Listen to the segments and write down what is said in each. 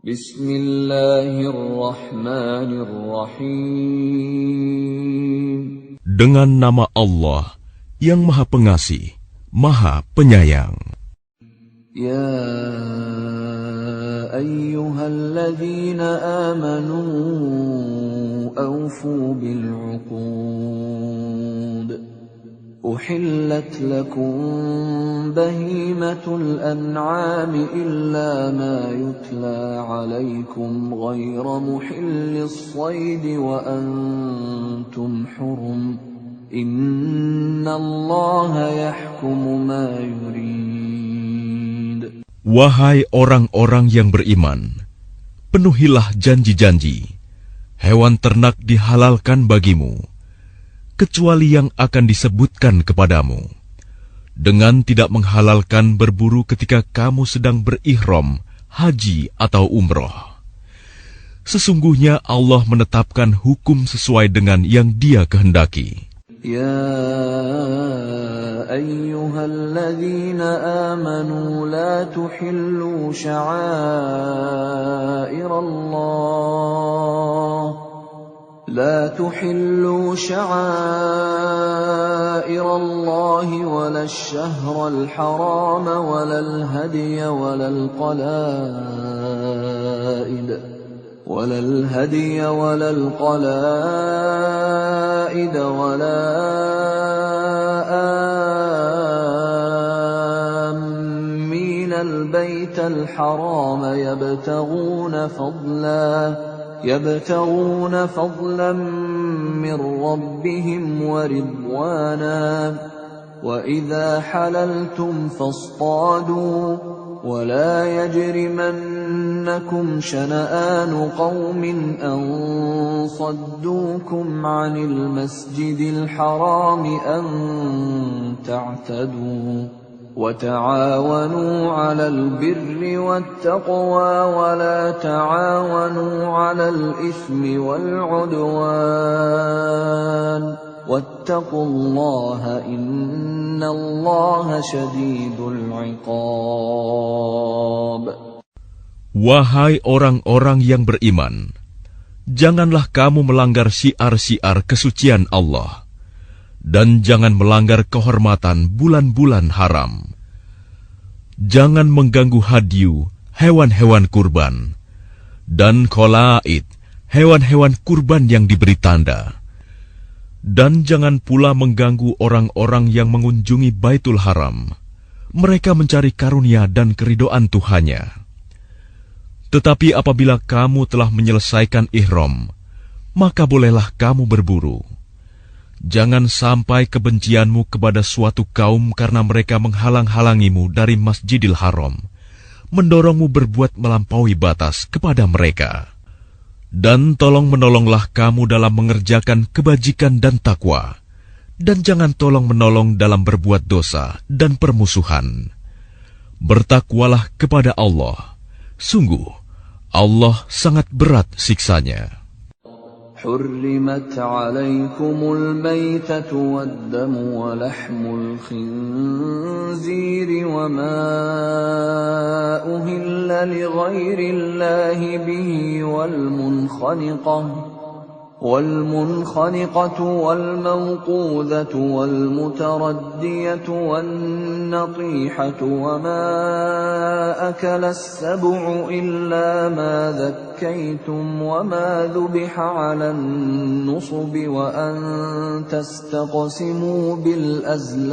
Bismillahirrahmanirrahim. Dengan nama Allah yang Maha Pengasih, Maha Penyayang. Ya ayyuhalladzina amanu awfu bil'uqud. Uhillat lakum bahimatul an'ami illa ma yutla alaykum ghayra muhillis saydi wa antum hurum. Innallaha yahkumu ma yurid. Wahai orang-orang yang beriman, penuhilah janji-janji. Hewan ternak dihalalkan bagimu, kecuali yang akan disebutkan kepadamu, dengan tidak menghalalkan berburu ketika kamu sedang berihram, haji atau umroh. Sesungguhnya Allah menetapkan hukum sesuai dengan yang Dia kehendaki. Ya ayyuhalladzina amanu la tuhillu sya'airallah لا تحلوا شعائر الله ولا الشهر الحرام ولا الهدي ولا القلائد ولا آمين البيت الحرام يبتغون فضلا من ربهم ورضوانا وإذا حللتم فاصطادوا ولا يجرمنكم شنآن قوم أن صدوكم عن المسجد الحرام أن تعتدوا وتعاونوا على البر والتقوى ولا تعاونوا على الإثم والعدوان واتقوا الله إن الله شديد العقاب. Wahai orang-orang yang beriman, janganlah kamu melanggar syiar-syiar kesucian Allah, dan jangan melanggar kehormatan bulan-bulan haram. Jangan mengganggu hadyu, hewan-hewan kurban, dan kholaid, hewan-hewan kurban yang diberi tanda. Dan jangan pula mengganggu orang-orang yang mengunjungi Baitul Haram. Mereka mencari karunia dan keridhaan Tuhannya. Tetapi apabila kamu telah menyelesaikan ihram, maka bolehlah kamu berburu. Jangan sampai kebencianmu kepada suatu kaum karena mereka menghalang-halangimu dari Masjidil Haram, mendorongmu berbuat melampaui batas kepada mereka. Dan tolong-menolonglah kamu dalam mengerjakan kebajikan dan takwa, dan jangan tolong-menolong dalam berbuat dosa dan permusuhan. Bertakwalah kepada Allah. Sungguh, Allah sangat berat siksanya. حرمت عليكم الميتة والدم ولحم الخنزير وما أهل لغير الله به والمنخنقة والموقوذة والمتردية والنطيحة وما أكل السبع إلا ما ذكيتم وما ذبح على النصب وأن تستقسموا بالأزلام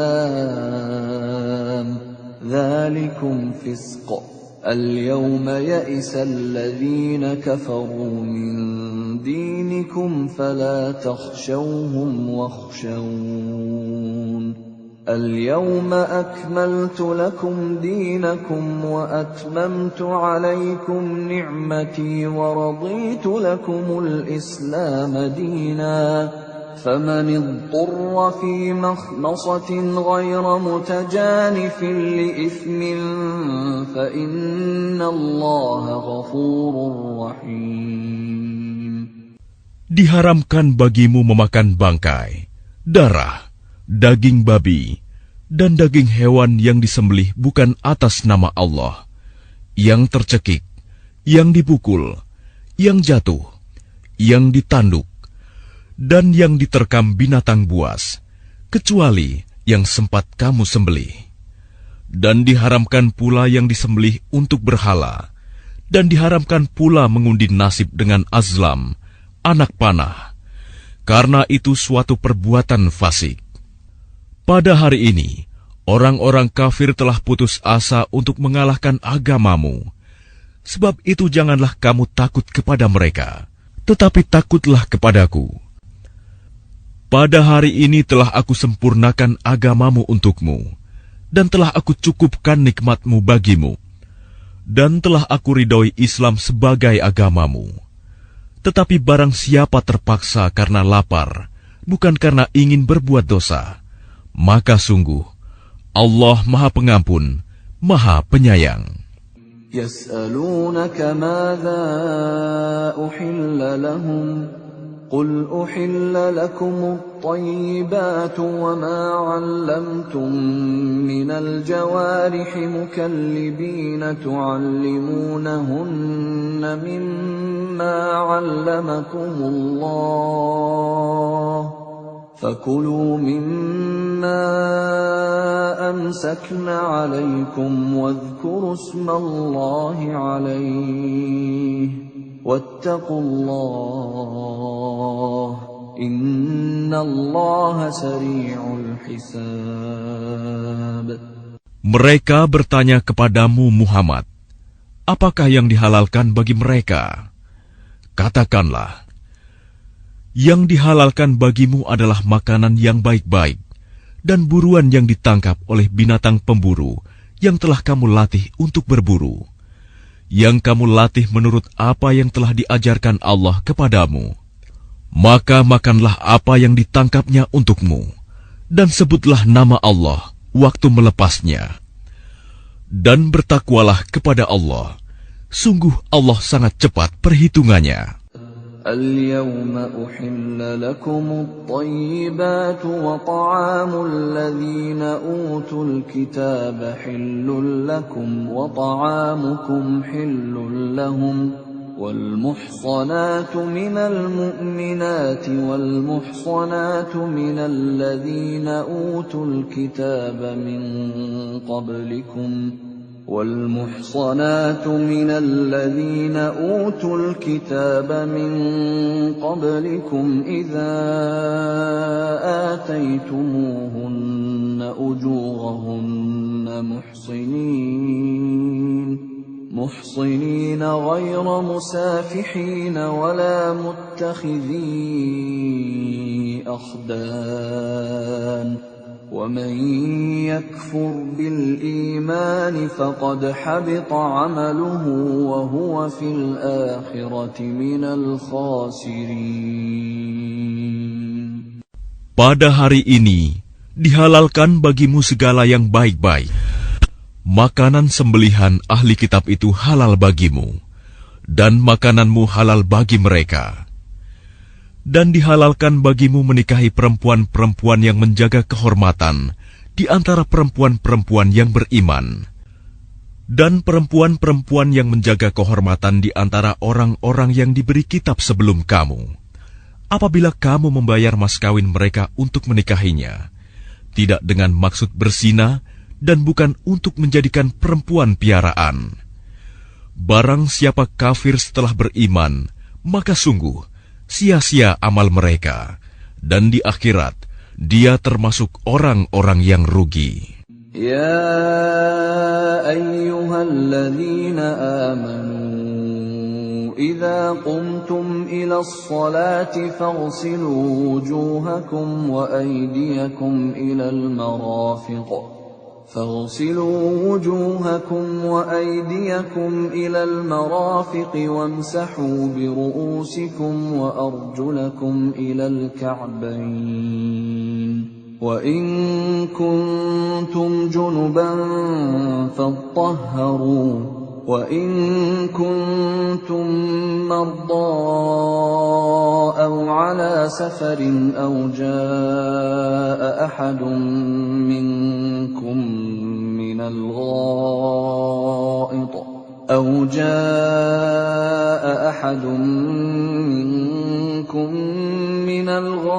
ذلكم فسق. اليوم يئس الذين كفروا من دينكم فلا تخشوهم واخشون. اليوم أكملت لكم دينكم وأتممت عليكم نعمتي ورضيت لكم الإسلام دينا. فمن اضطر في مخمصة غير متجانف لإثم فإن الله غفور رحيم. Diharamkan bagimu memakan bangkai, darah, daging babi, dan daging hewan yang disembelih bukan atas nama Allah, yang tercekik, yang dipukul, yang jatuh, yang ditanduk, dan yang diterkam binatang buas, kecuali yang sempat kamu sembelih. Dan diharamkan pula yang disembelih untuk berhala, dan diharamkan pula mengundi nasib dengan azlam, anak panah, karena itu suatu perbuatan fasik. Pada hari ini, orang-orang kafir telah putus asa untuk mengalahkan agamamu. Sebab itu janganlah kamu takut kepada mereka, tetapi takutlah kepadaku. Pada hari ini telah aku sempurnakan agamamu untukmu, dan telah aku cukupkan nikmatmu bagimu, dan telah aku ridhoi Islam sebagai agamamu. Tetapi barang siapa terpaksa karena lapar, bukan karena ingin berbuat dosa, maka sungguh Allah Maha Pengampun, Maha Penyayang. يسألونك ماذا أحل لهم قل أحل لكم الطيبات وما علمتم من الجوارح مكلبين تعلمونهن مما علمكم الله فكلوا مما أمسكن عليكم واذكروا اسم الله عليه واتقوا الله إن الله سريع الحساب. Mereka bertanya kepadamu Muhammad, apakah yang dihalalkan bagi mereka? Katakanlah, yang dihalalkan bagimu adalah makanan yang baik-baik dan buruan yang ditangkap oleh binatang pemburu yang telah kamu latih untuk berburu, yang kamu latih menurut apa yang telah diajarkan Allah kepadamu. Maka makanlah apa yang ditangkapnya untukmu, dan sebutlah nama Allah waktu melepasnya. Dan bertakwalah kepada Allah, sungguh Allah sangat cepat perhitungannya. اليوم أحل لكم الطيبات وطعام الذين أوتوا الكتاب حل لكم وطعامكم حل لهم والمحصنات من المؤمنات والمحصنات من الذين أوتوا الكتاب من قبلكم والمحصنات من الذين أوتوا الكتاب من قبلكم إذا آتيتموهن أجورهن محصنين غير مسافحين ولا متخذي أخدان ومن يكفر بالإيمان فقد حبط عمله وهو في الآخرة من الخاسرين. Pada hari ini dihalalkan bagimu segala yang baik-baik. Makanan sembelihan ahli kitab itu halal bagimu, dan makananmu halal bagi mereka. Dan dihalalkan bagimu menikahi perempuan-perempuan yang menjaga kehormatan di antara perempuan-perempuan yang beriman, dan perempuan-perempuan yang menjaga kehormatan di antara orang-orang yang diberi kitab sebelum kamu. Apabila kamu membayar mas kawin mereka untuk menikahinya, tidak dengan maksud berzina dan bukan untuk menjadikan perempuan piaraan. Barang siapa kafir setelah beriman, maka sungguh sia-sia amal mereka, dan di akhirat dia termasuk orang-orang yang rugi. Ya ayyuhalladzina amanu idza qumtum ila as-salati faghsilu wujuhakum wa aydiyakum ila al-marafiq فاغسلوا وجوهكم وأيديكم إلى المرافق وامسحوا برؤوسكم وأرجلكم إلى الكعبين وإن كنتم جنبا فاطهروا وإن كنتم مرضى أو على سفر أو جاء أحد منكم من الغائط أو جاء أحد منكم من الغائط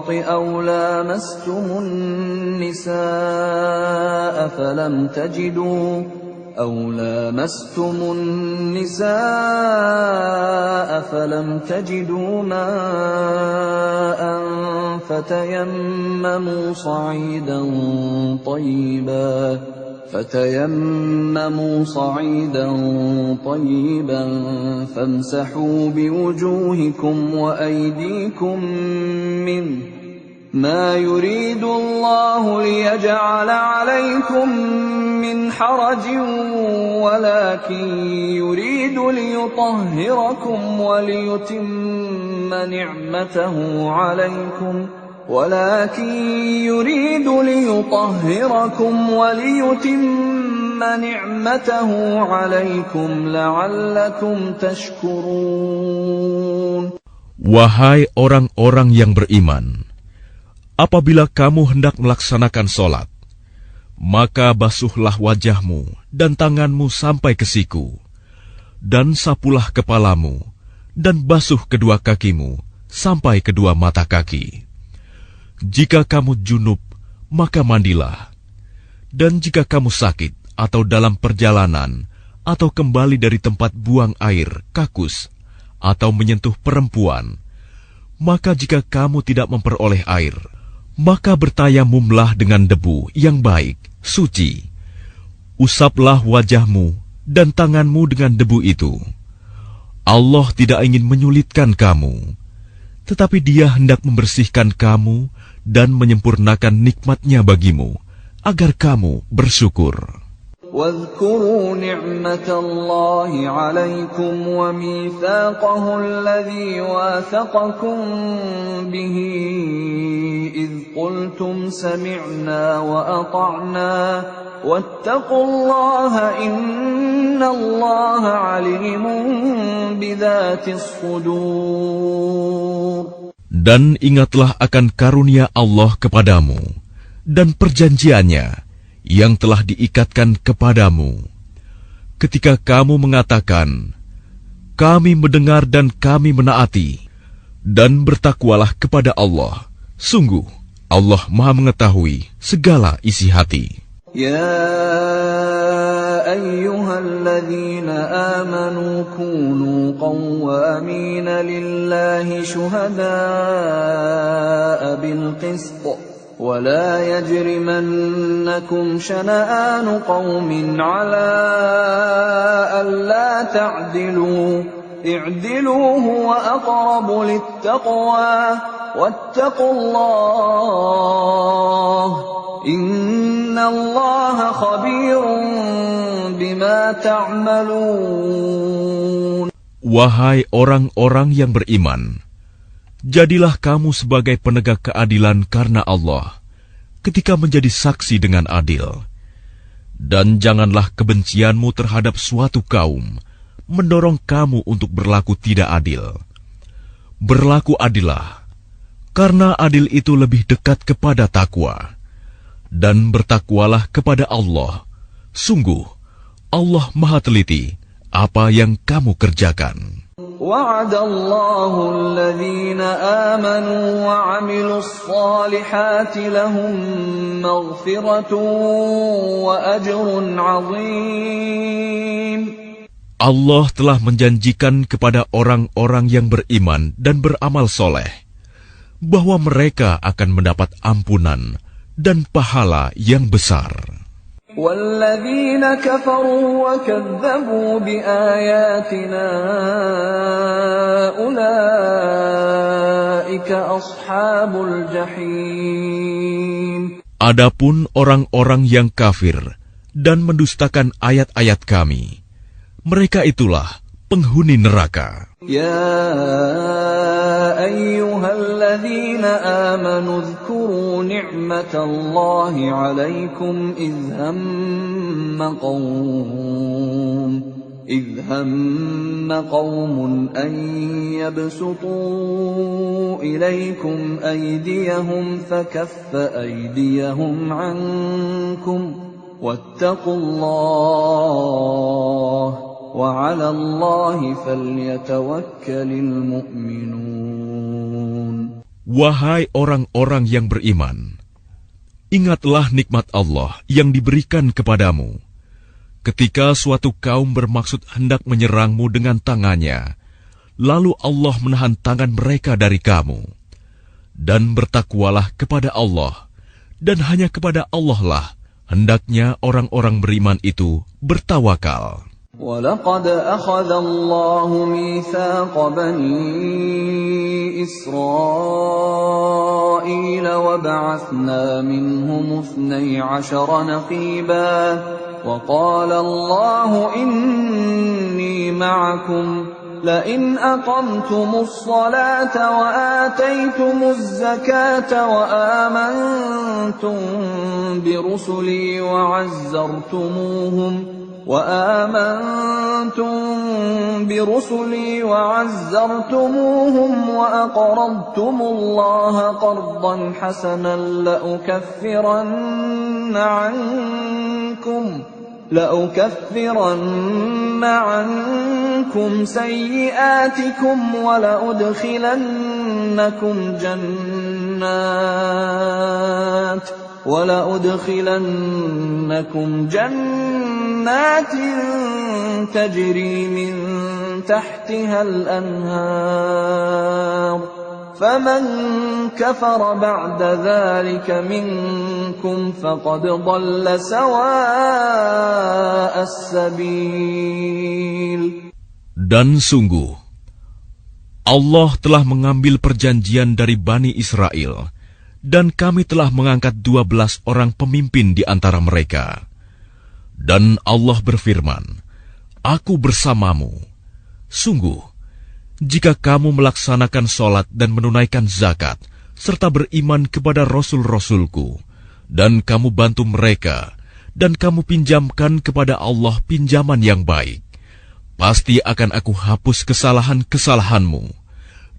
أو لامستم النساء فلم تجدوا ماء فتيمموا صعيدا طيبا فامسحوا بوجوهكم وأيديكم منه ما يريد الله ليجعل عليكم من حرج ولكن يريد ليطهركم وليتم نعمته عليكم لعلكم تشكرون. Wahai orang-orang yang beriman, apabila kamu hendak melaksanakan sholat, maka basuhlah wajahmu dan tanganmu sampai ke siku, dan sapulah kepalamu, dan basuh kedua kakimu sampai kedua mata kaki. Jika kamu junub, maka mandilah. Dan jika kamu sakit atau dalam perjalanan, atau kembali dari tempat buang air, kakus, atau menyentuh perempuan, maka jika kamu tidak memperoleh air, maka bertayamumlah dengan debu yang baik, suci. Usaplah wajahmu dan tanganmu dengan debu itu. Allah tidak ingin menyulitkan kamu, tetapi Dia hendak membersihkan kamu dan menyempurnakan nikmat-Nya bagimu, agar kamu bersyukur. واذكروا نعمة الله عليكم وميثاقه الذي واثقكم به إذ قلتم سمعنا وأطعنا واتقوا الله إن الله عليم بذات الصدور. Dan ingatlah akan karunia Allah kepadamu dan perjanjiannya yang telah diikatkan kepadamu, ketika kamu mengatakan, kami mendengar dan kami menaati, dan bertakwalah kepada Allah. Sungguh, Allah Maha mengetahui segala isi hati. Ya ayyuhalladzina amanu kunu qawwamina lillahi syuhada'a bilqist. ولا يجرمنكم شنآن قوم على ألا تعدلوا اعدلوا هو أقرب للتقوى واتقوا الله إن الله خبير بما تعملون. Wahai orang-orang yang beriman, jadilah kamu sebagai penegak keadilan karena Allah, ketika menjadi saksi dengan adil. Dan janganlah kebencianmu terhadap suatu kaum mendorong kamu untuk berlaku tidak adil. Berlaku adillah, karena adil itu lebih dekat kepada takwa. Dan bertakwalah kepada Allah. Sungguh, Allah Maha teliti apa yang kamu kerjakan. وعد الله الذين آمنوا وعملوا الصالحات لهم مغفرة وأجر عظيم. Allah telah menjanjikan kepada orang-orang yang beriman dan beramal soleh bahwa mereka akan mendapat ampunan dan pahala yang besar. وَالَّذِينَ كَفَرُوا وَكَذَّبُوا بِآيَاتِنَا أُولَئِكَ أَصْحَابُ الْجَحِيمِ. Adapun orang-orang yang kafir dan mendustakan ayat-ayat Kami, mereka itulah penghuni neraka. Ya ayyuhalladzina amanu dzkuru ni'matallahi 'alaikum idh hamma qaumun an yabsutu ilaykum aydiyahum fakaffa aydiyahum 'ankum واتقوا الله وعلى الله فليتوكل المؤمنون. Wahai orang-orang yang beriman, ingatlah nikmat Allah yang diberikan kepadamu. Ketika suatu kaum bermaksud hendak menyerangmu dengan tangannya, lalu Allah menahan tangan mereka dari kamu. Dan bertakwalah kepada Allah, dan hanya kepada Allah lah hendaknya orang-orang beriman itu bertawakal. وَلَقَدْ أَخَذَ اللَّهُ مِيثَاقَ بَنِي إِسْرَائِيلَ وَبَعَثْنَا مِنْهُمُ 12 نَقِيبًا وَقَالَ اللَّهُ إِنِّي مَعَكُمْ لئن أقمتم الصلاة وآتيتم الزكاة وآمنتم برسلي وعزرتموهم وأقرضتم الله قرضا حسنا لأكفرن عنكم سيئاتكم ولأدخلنكم جنات تجري من تحتها الأنهار فمن كفر بعد ذلك منكم فقد ضل سواء السبيل. Dan sungguh, Allah telah mengambil perjanjian dari Bani Israel, dan kami telah mengangkat 12 orang pemimpin di antara mereka. Dan Allah berfirman, Aku bersamamu. Sungguh, jika kamu melaksanakan sholat dan menunaikan zakat, serta beriman kepada Rasul-Rasulku, dan kamu bantu mereka, dan kamu pinjamkan kepada Allah pinjaman yang baik, pasti akan aku hapus kesalahan-kesalahanmu,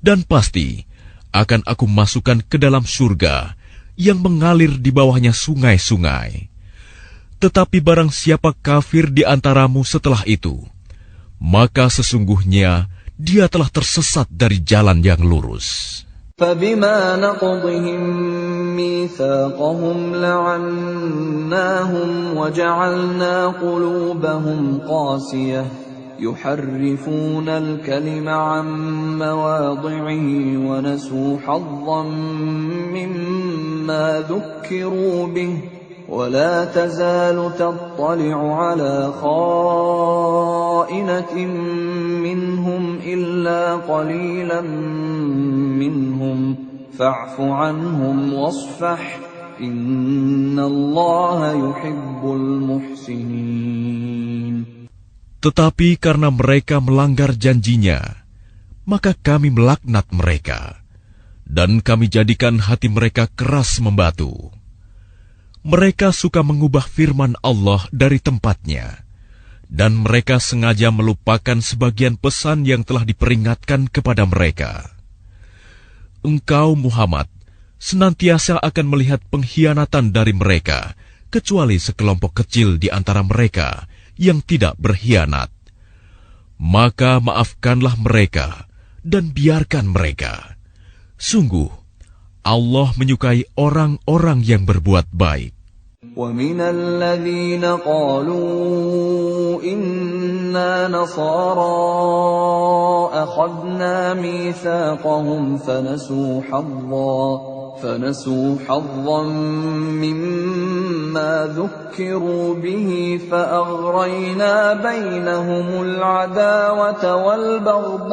dan pasti akan aku masukkan ke dalam surga yang mengalir di bawahnya sungai-sungai. Tetapi barang siapa kafir di antaramu setelah itu, maka sesungguhnya dia telah tersesat dari jalan yang lurus. فَبِمَا نَقْضِهِمْ مِيثَاقَهُمْ لَعَنَّاهُمْ وَجَعَلْنَا قُلُوبَهُمْ قَاسِيَةً يُحَرِّفُونَ الْكَلِمَ عَن مَّوَاضِعِهِ وَنَسُوا حَظًّا مِّمَّا ذُكِّرُوا بِهِ ولا تزال تطلع على خائنة منهم إلا قليلا منهم فاعف عنهم واصفح إن الله يحب المحسنين. Tetapi karena mereka melanggar janjinya, maka kami melaknat mereka, dan kami jadikan hati mereka keras membatu. Mereka suka mengubah firman Allah dari tempatnya, dan mereka sengaja melupakan sebagian pesan yang telah diperingatkan kepada mereka. Engkau, Muhammad, senantiasa akan melihat pengkhianatan dari mereka, kecuali sekelompok kecil di antara mereka yang tidak berkhianat. Maka maafkanlah mereka, dan biarkan mereka. Sungguh, Allah menyukai orang-orang yang berbuat baik. وَمِنَ الَّذِينَ قَالُوا إِنَّا نَصَارَى أَخَذْنَا مِيثَاقَهُمْ فَنَسُوا حَظًّا مِّمَّا ذُكِّرُوا بِهِ فَأَغْرَيْنَا بَيْنَهُمُ الْعَدَاوَةَ وَالْبَغْضَاءَ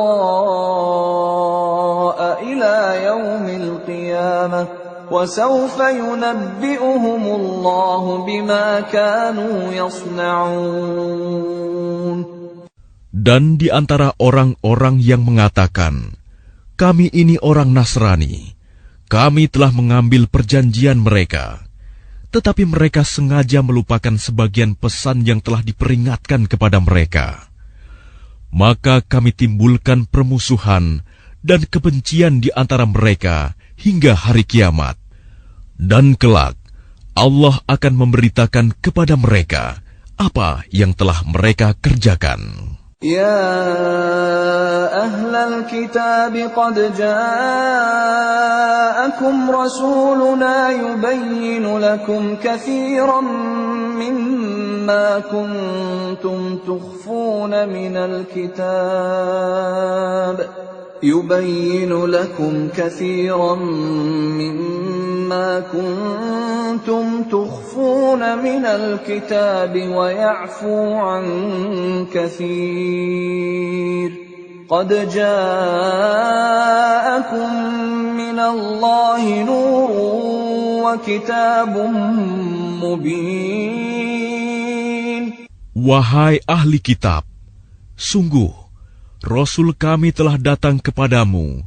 إِلَى يَوْمِ الْقِيَامَةِ وَسَوْفَ يُنَبِّئُهُمُ اللَّهُ بِمَا كَانُوا يَصْنَعُونَ. Dan di antara orang-orang yang mengatakan, kami ini orang Nasrani, kami telah mengambil perjanjian mereka, tetapi mereka sengaja melupakan sebagian pesan yang telah diperingatkan kepada mereka. Maka kami timbulkan permusuhan dan kebencian di antara mereka hingga hari kiamat. Dan kelak, Allah akan memberitakan kepada mereka apa yang telah mereka kerjakan. يا أهل الكتاب قد جاءكم رسولنا يبين لكم كثيرا مما كنتم تخفون من الكتاب ويعفو عن كثير قد جاءكم من الله نور وكتاب مبين. Wahai ahli kitab, sungguh Rasul kami telah datang kepadamu,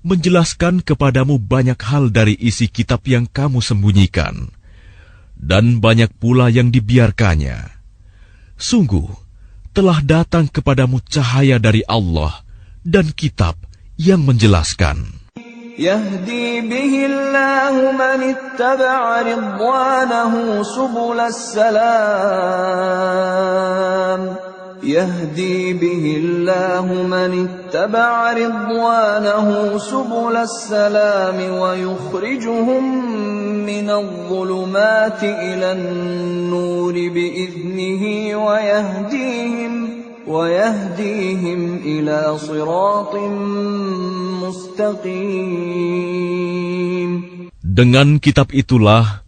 menjelaskan kepadamu banyak hal dari isi kitab yang kamu sembunyikan, dan banyak pula yang dibiarkannya. Sungguh, telah datang kepadamu cahaya dari Allah dan kitab yang menjelaskan. يهدي به الله من اتبع رضوانه سبل السلام يهدي به الله من اتبع رضوانه سبل السلام ويخرجهم من الظلمات إلى النور بإذنه ويهديهم إلى صراط مستقيم. Dengan kitab itulah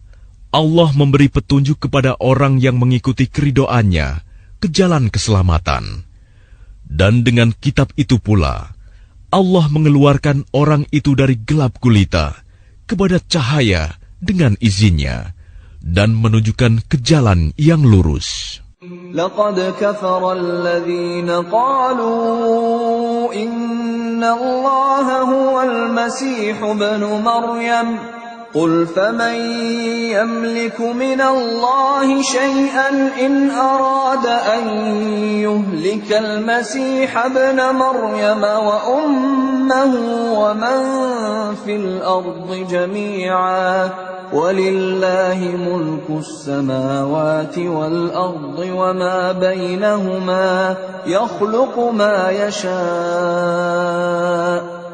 Allah memberi petunjuk kepada orang yang mengikuti keridhoannya ke jalan keselamatan. Dan dengan kitab itu pula, Allah mengeluarkan orang itu dari gelap gulita kepada cahaya dengan izinnya, dan menunjukkan ke jalan yang lurus. لقد كفر الذين قالوا إن الله هو المسيح ابن مريم قل فمن يملك من الله شيئا إن أراد أن يهلك المسيح ابن مريم وأمه ومن في الأرض جميعا ولله ملك السماوات والأرض وما بينهما يخلق ما يشاء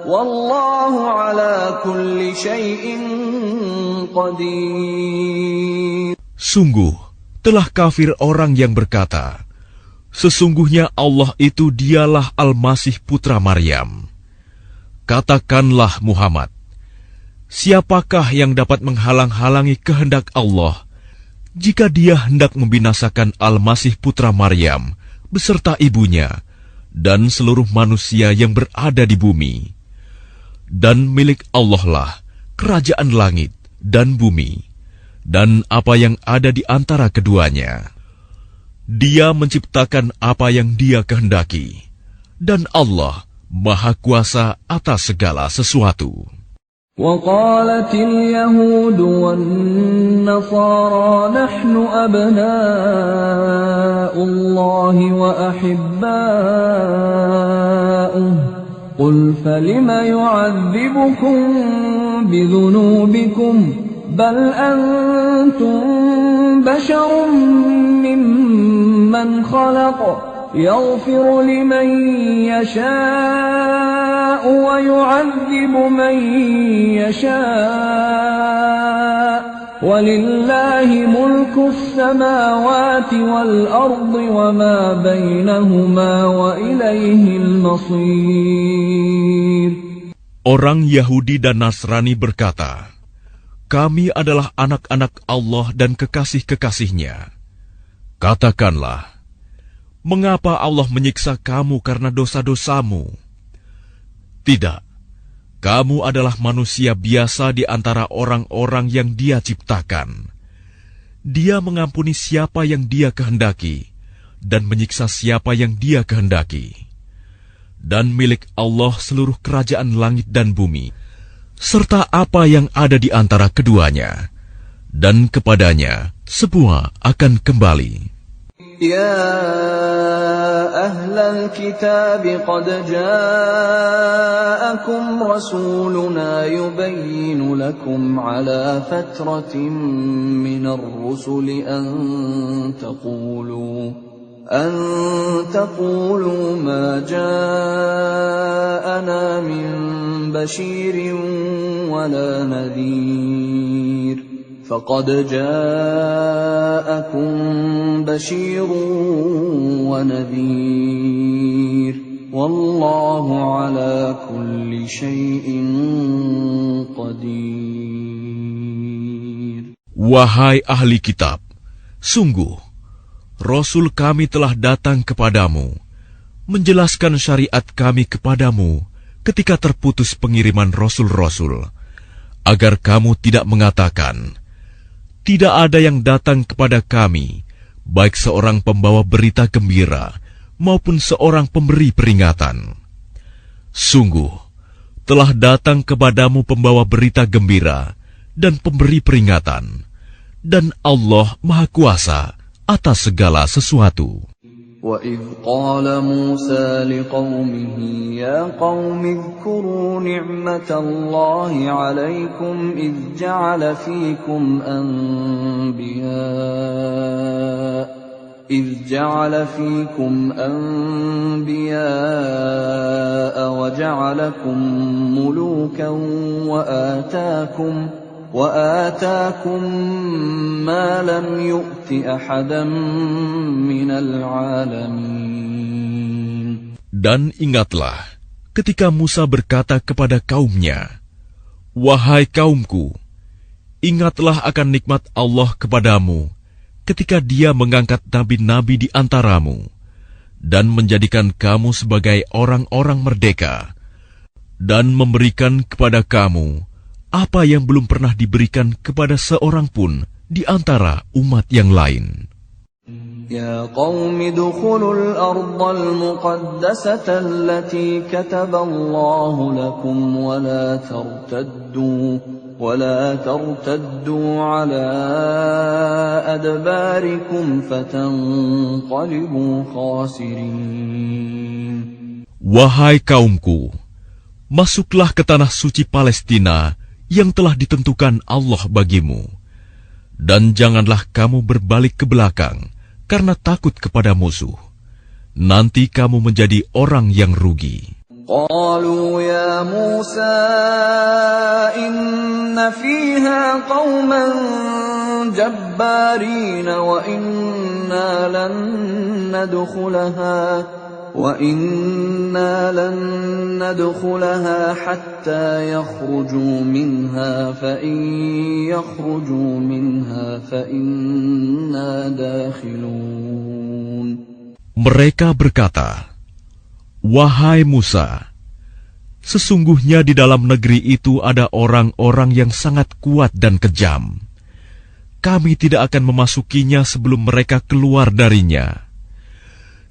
والله على كل شيء قدير. Sungguh, telah kafir orang yang berkata, sesungguhnya Allah itu dialah Al-Masih putra Maryam. Katakanlah Muhammad, siapakah yang dapat menghalang-halangi kehendak Allah jika Dia hendak membinasakan Al-Masih putra Maryam beserta ibunya dan seluruh manusia yang berada di bumi? Dan milik Allah lah kerajaan langit dan bumi, dan apa yang ada di antara keduanya. Dia menciptakan apa yang Dia kehendaki, dan Allah Maha Kuasa atas segala sesuatu. وقالت اليهود والنصارى نحن أبناء الله وأحباؤه قل فلم يعذبكم بذنوبكم بل أنتم بشر ممن خلق يغفر لمن يشاء ويعذب من يشاء ولله ملك السماوات والأرض وما بينهما وإليه المصير. Orang Yahudi dan Nasrani berkata, kami adalah anak-anak Allah dan kekasih-kekasihnya. Katakanlah, mengapa Allah menyiksa kamu karena dosa-dosamu? Tidak, kamu adalah manusia biasa di antara orang-orang yang Dia ciptakan. Dia mengampuni siapa yang Dia kehendaki, dan menyiksa siapa yang Dia kehendaki. Dan milik Allah seluruh kerajaan langit dan bumi, serta apa yang ada di antara keduanya, dan kepadanya semua akan kembali. يا أهل الكتاب قد جاءكم رسولنا يبين لكم على فترة من الرسل أن تقولوا ما جاءنا من بشير ولا نذير فقد جاءكم بشير ونذير والله على كل شيء قدير. Wahai ahli kitab, sungguh Rasul kami telah datang kepadamu, menjelaskan syariat kami kepadamu ketika terputus pengiriman Rasul-Rasul, agar kamu tidak mengatakan, tidak ada yang datang kepada kami, baik seorang pembawa berita gembira maupun seorang pemberi peringatan. Sungguh, telah datang kepadamu pembawa berita gembira dan pemberi peringatan, dan Allah Maha Kuasa atas segala sesuatu. وَإِذْ قَالَ مُوسَى لِقَوْمِهِ يَا قَوْمِ اذْكُرُوا نِعْمَةَ اللَّهِ عَلَيْكُمْ إِذْ جَعَلَ فِيكُمْ أَنْبِيَاءَ وَجَعَلَكُمْ مُلُوكًا وآتاكم ما لم يؤت أحدا من العالمين. Dan ingatlah ketika Musa berkata kepada kaumnya, wahai kaumku, ingatlah akan nikmat Allah kepadamu ketika Dia mengangkat nabi-nabi di antaramu dan menjadikan kamu sebagai orang-orang merdeka dan memberikan kepada kamu apa yang belum pernah diberikan kepada seorang pun di antara umat yang lain. Ya qaumi dukhulul ardal muqaddasata allati kataballahu lakum wa la tartaddu ala adbarikum fatanqalibu khasirin. Wahai kaumku, masuklah ke tanah suci Palestina yang telah ditentukan Allah bagimu, dan janganlah kamu berbalik ke belakang karena takut kepada musuh. Nanti kamu menjadi orang yang rugi. Qalu ya Musa inna fiha qauman jabbarin wa inna lan nadkhulaha hatta yakhruju minha fa in yakhruju minha fa inna dakhilun. Mereka berkata, wahai Musa, sesungguhnya di dalam negeri itu ada orang-orang yang sangat kuat dan kejam. Kami tidak akan memasukinya sebelum mereka keluar darinya.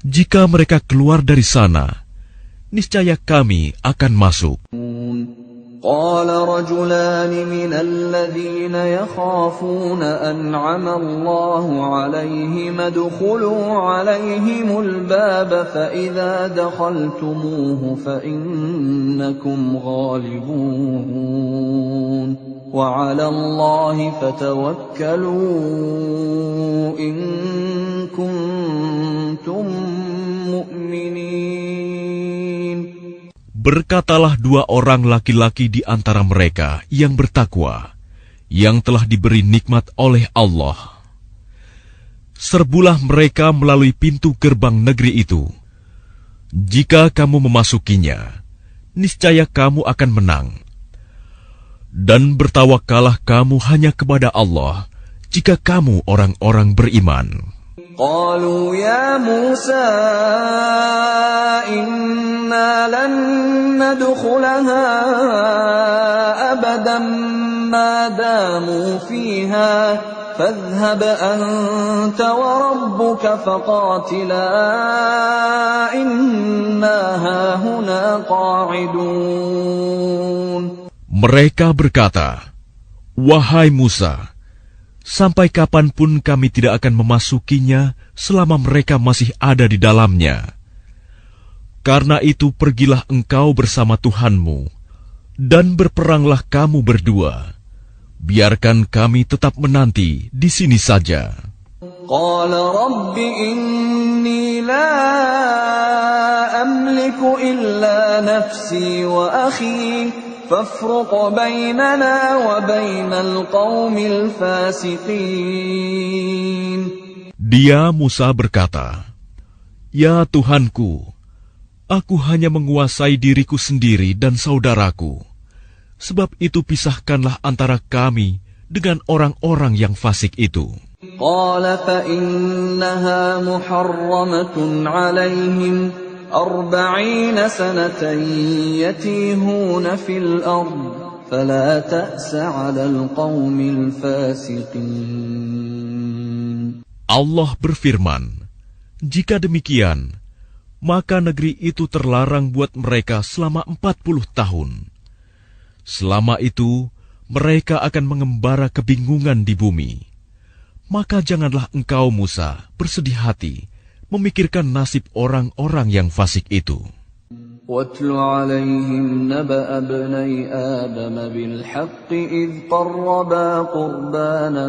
Jika mereka keluar dari sana, niscaya kami akan masuk. Qala rajulani minal ladzina yakhafuna an'ama Allahu 'alaihim adkhulu 'alaihimul baba fa idza dakhaltumuhu fa innakum ghalibun wa 'ala Allahi fatawakkalu in kuntum mu'minin. Berkatalah dua orang laki-laki di antara mereka yang bertakwa, yang telah diberi nikmat oleh Allah. Serbulah mereka melalui pintu gerbang negeri itu. Jika kamu memasukinya, niscaya kamu akan menang. Dan bertawakkallah kamu hanya kepada Allah, jika kamu orang-orang beriman. Qalu ya Musa inna lan nadkhulaha abadan ma damu fiha fadhhab anta wa rabbuka faqatila inna hahuna qa'idun. Mereka berkata, wahai Musa, sampai kapanpun kami tidak akan memasukinya selama mereka masih ada di dalamnya. Karena itu pergilah engkau bersama Tuhanmu, dan berperanglah kamu berdua. Biarkan kami tetap menanti di sini saja. قال رب إني لا أملك إلا نفسي وأخي فافرق بيننا وبين القوم الفاسقين. Dia Musa berkata, "Ya Tuhanku, aku hanya menguasai diriku sendiri dan saudaraku. Sebab itu pisahkanlah antara kami dengan orang-orang yang fasik itu." قال فإنها محرمة عليهم 40 سنة يتيهون في الأرض فلا تأس على القوم الفاسقين. Allah berfirman, "Jika demikian, maka negeri itu terlarang buat mereka selama 40 tahun. Selama itu, mereka akan mengembara kebingungan di bumi. Maka janganlah engkau, Musa, bersedih hati memikirkan nasib orang-orang yang fasik itu." وَاتْلُ عَلَيْهِمْ نَبَأَ ابْنَيْ آدَمَ بِالْحَقِّ إِذْ قَرَّبَا قُرْبَانًا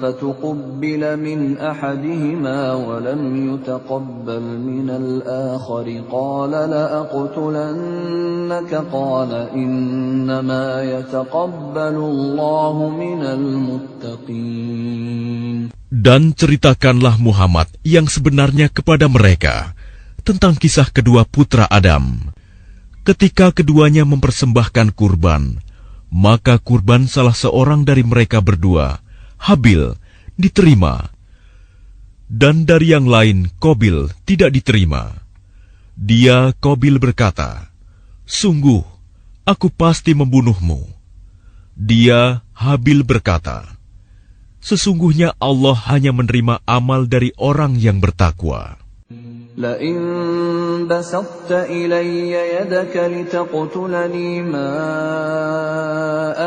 فَتُقُبِّلَ مِنْ أَحَدِهِمَا وَلَمْ يُتَقَبَّلْ مِنَ الْآخَرِ قَالَ لَأَقْتُلَنَّكَ قَالَ إِنَّمَا يَتَقَبَّلُ اللَّهُ مِنَ الْمُتَّقِينَ. Dan ceritakanlah Muhammad yang sebenarnya kepada mereka tentang kisah kedua putra Adam. Ketika keduanya mempersembahkan kurban, maka kurban salah seorang dari mereka berdua, Habil, diterima, dan dari yang lain, Qabil, tidak diterima. Dia, Qabil, berkata, "Sungguh, aku pasti membunuhmu." Dia, Habil, berkata, "Sesungguhnya Allah hanya menerima amal dari orang yang bertakwa." لئن بسطت إلي يدك لتقتلني ما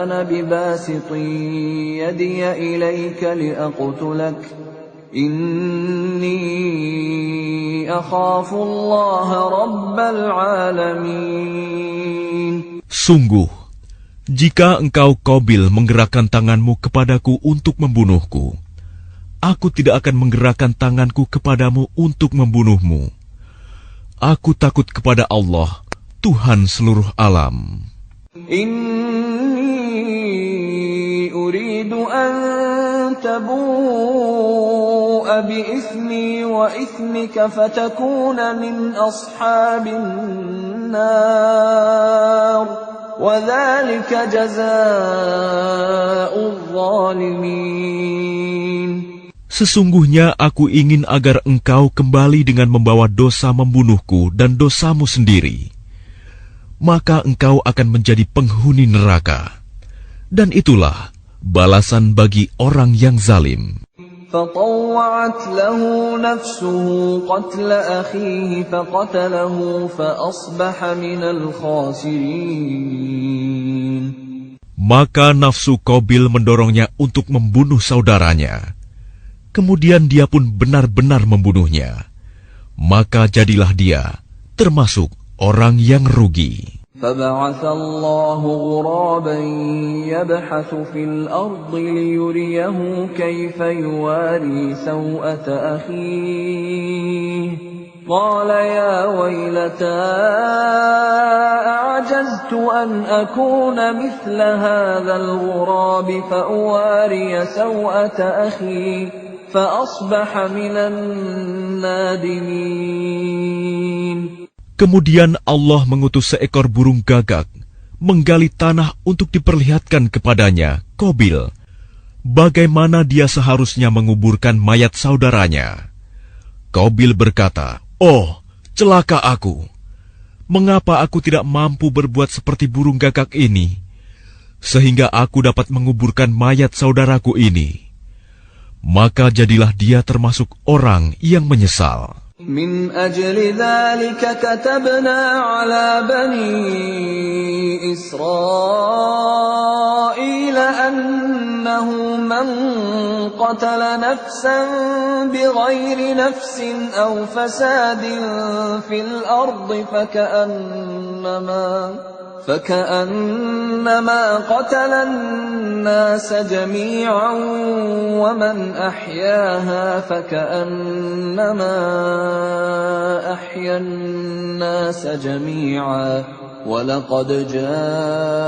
أنا بباسط يدي إليك لأقتلك إني أخاف الله رب العالمين. Sungguh, jika engkau Qabil menggerakkan tanganmu kepadaku untuk membunuhku, aku tidak akan menggerakkan tanganku kepadamu untuk membunuhmu. Aku takut kepada Allah, Tuhan seluruh alam. Inni uridu an tabu'a bi ithmi wa ithmika fatakuna min ashabin nar wa dhalika jazaa'ul zalimin. Sesungguhnya aku ingin agar engkau kembali dengan membawa dosa membunuhku dan dosamu sendiri. Maka engkau akan menjadi penghuni neraka. Dan itulah balasan bagi orang yang zalim. فطوعت له نفسه قتل أخيه فقتله فأصبح من الخاسرين. Maka nafsu Qabil mendorongnya untuk membunuh saudaranya. Kemudian dia pun benar-benar membunuhnya. Maka jadilah dia termasuk orang yang rugi. فبعث الله غرابا يبحث في الأرض ليريه كيف يواري سوءة أخيه قال يا ويلتى أعجزت أن أكون مثل هذا الغراب فأواري سوءة أخي فأصبح من النادمين. Kemudian Allah mengutus seekor burung gagak menggali tanah untuk diperlihatkan kepadanya, Qabil, bagaimana dia seharusnya menguburkan mayat saudaranya. Qabil berkata, "Oh, celaka aku! Mengapa aku tidak mampu berbuat seperti burung gagak ini, sehingga aku dapat menguburkan mayat saudaraku ini?" Maka jadilah dia termasuk orang yang menyesal. من أجل ذلك كتبنا على بني إسرائيل أنه من قتل نفسا بغير نفس أو فساد في الأرض فكأنما قتل الناس جميعا ومن أحياها فكأنما أحيا الناس جميعا ولقد جاءتهم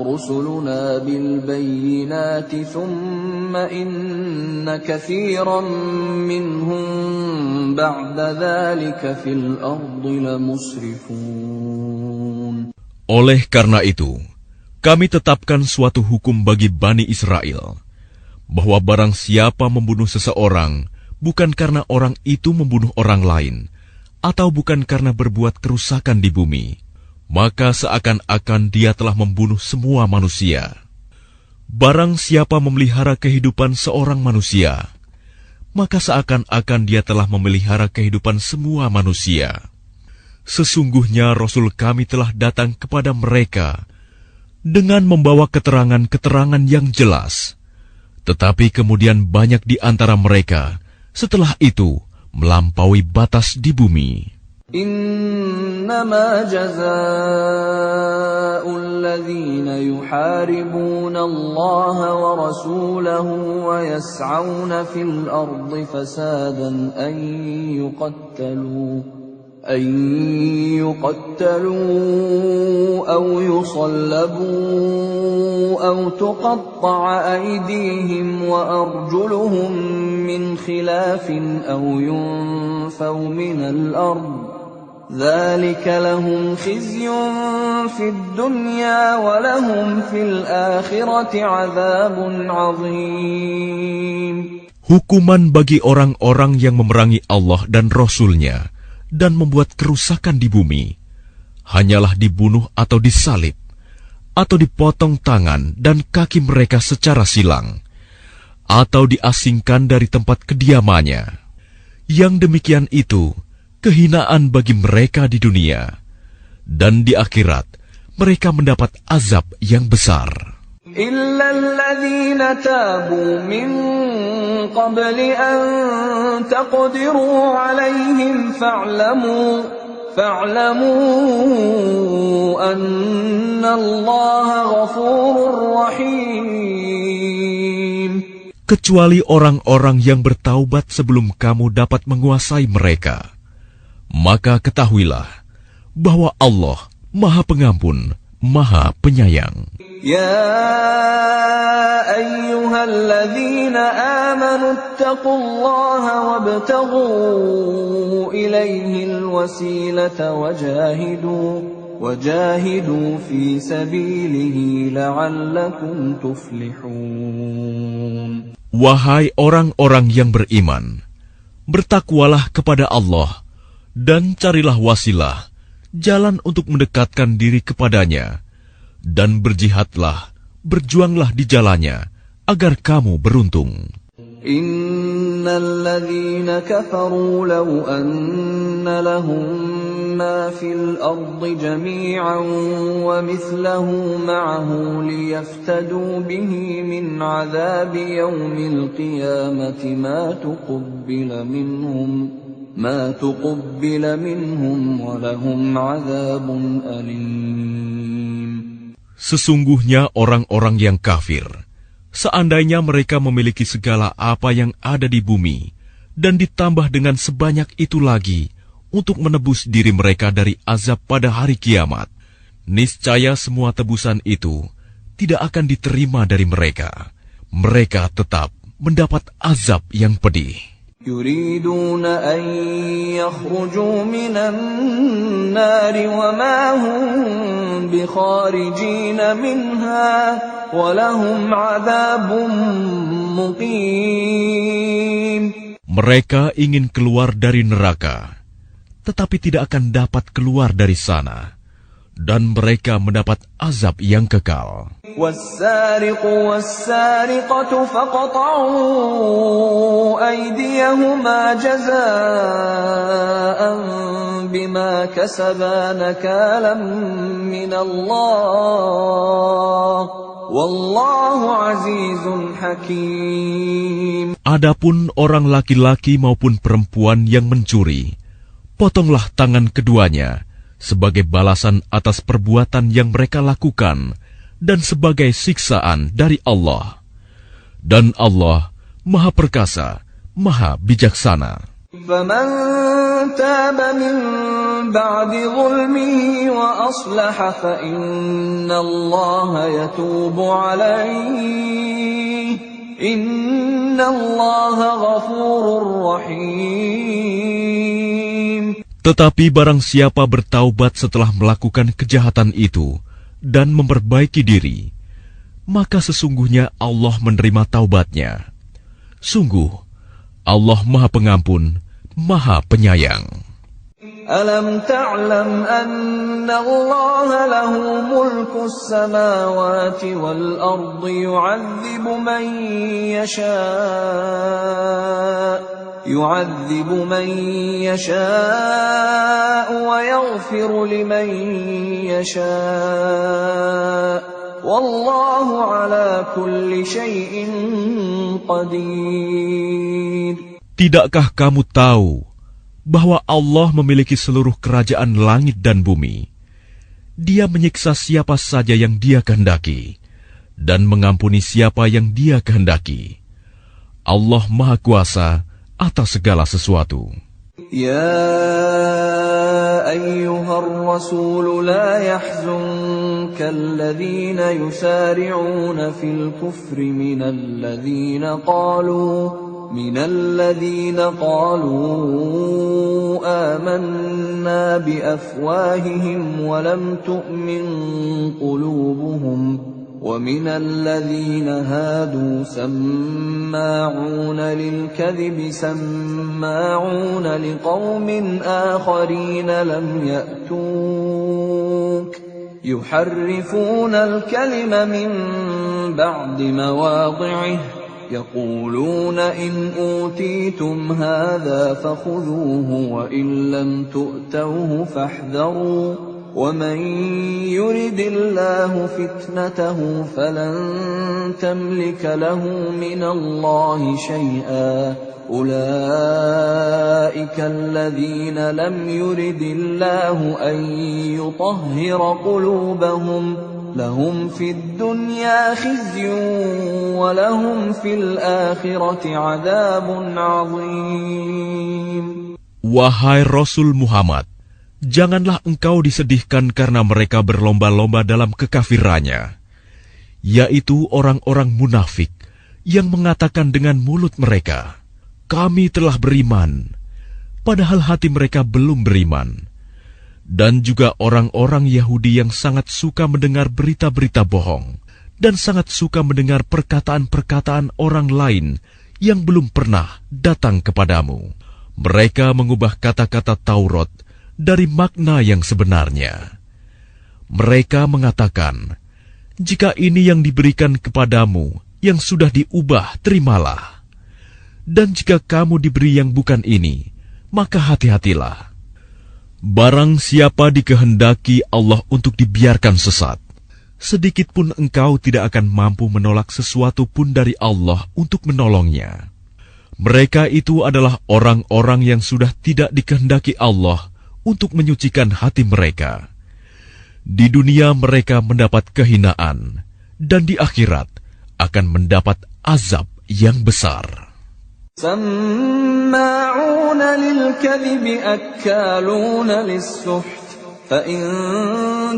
رسلنا بالبينات ثم إن كثيرا منهم بعد ذلك في الأرض لمسرفون. Oleh karena itu, kami tetapkan suatu hukum bagi Bani Israel, bahwa barang siapa membunuh seseorang bukan karena orang itu membunuh orang lain, atau bukan karena berbuat kerusakan di bumi, maka seakan-akan dia telah membunuh semua manusia. Barang siapa memelihara kehidupan seorang manusia, maka seakan-akan dia telah memelihara kehidupan semua manusia. Sesungguhnya Rasul kami telah datang kepada mereka dengan membawa keterangan-keterangan yang jelas. Tetapi kemudian banyak di antara mereka setelah itu melampaui batas di bumi. Innama jazaa'ul ladzina yuharibuna Allah wa rasulahu wa yas'auna fil ardi fasadan an yuqattalu aw yusallabu aw tuqatta'a aydihim wa arjuluhum min khilafin aw yunfaw minal ard. ذلك لهم خزي في الدنيا ولهم في الآخرة عذاب عظيم. Hukuman bagi orang-orang yang memerangi Allah dan Rasul-Nya dan membuat kerusakan di bumi, hanyalah dibunuh atau disalib, atau dipotong tangan dan kaki mereka secara silang, atau diasingkan dari tempat kediamannya. Yang demikian itu kehinaan bagi mereka di dunia, dan di akhirat mereka mendapat azab yang besar. إِلَّا الَّذِينَ تَابُوا مِن قَبْلِ أَن تَقْدِرُوا عَلَيْهِمْ فَاعْلَمُوا أَنَّ اللَّهَ غَفُورٌ رَّحِيمٌ. Kecuali orang-orang yang bertaubat sebelum kamu dapat menguasai mereka. Maka ketahuilah bahwa Allah Maha Pengampun, Maha Penyayang. Ya ayyuhalladzina amanu ittaqullaha wabtaghu ilaihil wasilata wajahidu fi sabilihi la'allakum tuflihun. Wahai orang-orang yang beriman, bertakwalah kepada Allah dan carilah wasilah, jalan untuk mendekatkan diri kepadanya, dan berjihadlah, berjuanglah di jalannya, agar kamu beruntung. Innal ladzina kafaru law anna lahum ma fil ardi jami'an wa mithlahu ma'ahu liyaftadu bihi min 'adzabi yawmil qiyamati ما تقبل منهم ولهم عذاب أليم. Sesungguhnya orang-orang yang kafir, seandainya mereka memiliki segala apa yang ada di bumi, dan ditambah dengan sebanyak itu lagi untuk menebus diri mereka dari azab pada hari kiamat, niscaya semua tebusan itu tidak akan diterima dari mereka. Mereka tetap mendapat azab yang pedih. يريدون أن يخرجوا من النار وما هم بخارجين منها ولهم عذاب مقيم. Mereka ingin keluar dari neraka, tetapi tidak akan dapat keluar dari sana, dan mereka mendapat azab yang kekal. والسارق والسارقة فاقطعوا أيديهما جزاء بما كسبا نكالا من الله والله عزيز حكيم. Adapun orang laki-laki maupun perempuan yang mencuri, potonglah tangan keduanya sebagai balasan atas perbuatan yang mereka lakukan dan sebagai siksaan dari Allah. Dan Allah Maha Perkasa, Maha Bijaksana. فمن تاب من بعد ظلمه وأصلح فإن الله يتوب عليه إن الله غفور رحيم. Tetapi barang siapa bertaubat setelah melakukan kejahatan itu dan memperbaiki diri, maka sesungguhnya Allah menerima taubatnya. Sungguh, Allah Maha Pengampun, Maha Penyayang. Alam ta'lam anna Allah lahu mulku as-samawati wal ardi يعذب من يشاء ويغفر لمن يشاء والله على كل شيء قدير. Tidakkah kamu tahu bahwa Allah memiliki seluruh kerajaan langit dan bumi? Dia menyiksa siapa saja yang Dia kehendaki dan mengampuni siapa yang Dia kehendaki. Allah Maha Kuasa atas segala sesuatu. Ya ayyuhar rasul la yahzunka alladhina yusari'una fil kufri minal ladhina qalu amanna bi afwahihim wa lam tu'min qulubuhum ومن الذين هادوا سماعون للكذب سماعون لقوم آخرين لم يأتوك يحرفون الكلم من بعد مواضعه يقولون إن أوتيتم هذا فخذوه وإن لم تؤتوه فاحذروا ومن يرد الله فتنته فلن تملك له من الله شيئا أولئك الذين لم يرد الله أن يطهر قلوبهم لهم في الدنيا خزي ولهم في الآخرة عذاب عظيم. Wahai Rasul Muhammad, janganlah engkau disedihkan karena mereka berlomba-lomba dalam kekafirannya, yaitu orang-orang munafik yang mengatakan dengan mulut mereka, "Kami telah beriman," padahal hati mereka belum beriman. Dan juga orang-orang Yahudi yang sangat suka mendengar berita-berita bohong dan sangat suka mendengar perkataan-perkataan orang lain yang belum pernah datang kepadamu. Mereka mengubah kata-kata Taurat dari makna yang sebenarnya. Mereka mengatakan, "Jika ini yang diberikan kepadamu, yang sudah diubah, terimalah. Dan jika kamu diberi yang bukan ini, maka hati-hatilah. Barang siapa dikehendaki Allah untuk dibiarkan sesat, sedikit pun engkau tidak akan mampu menolak sesuatu pun dari Allah untuk menolongnya. Mereka itu adalah orang-orang yang sudah tidak dikehendaki Allah untuk menyucikan hati mereka. Di dunia mereka mendapat kehinaan, dan di akhirat akan mendapat azab yang besar." سماعون للكذب أكالون للسحت فإن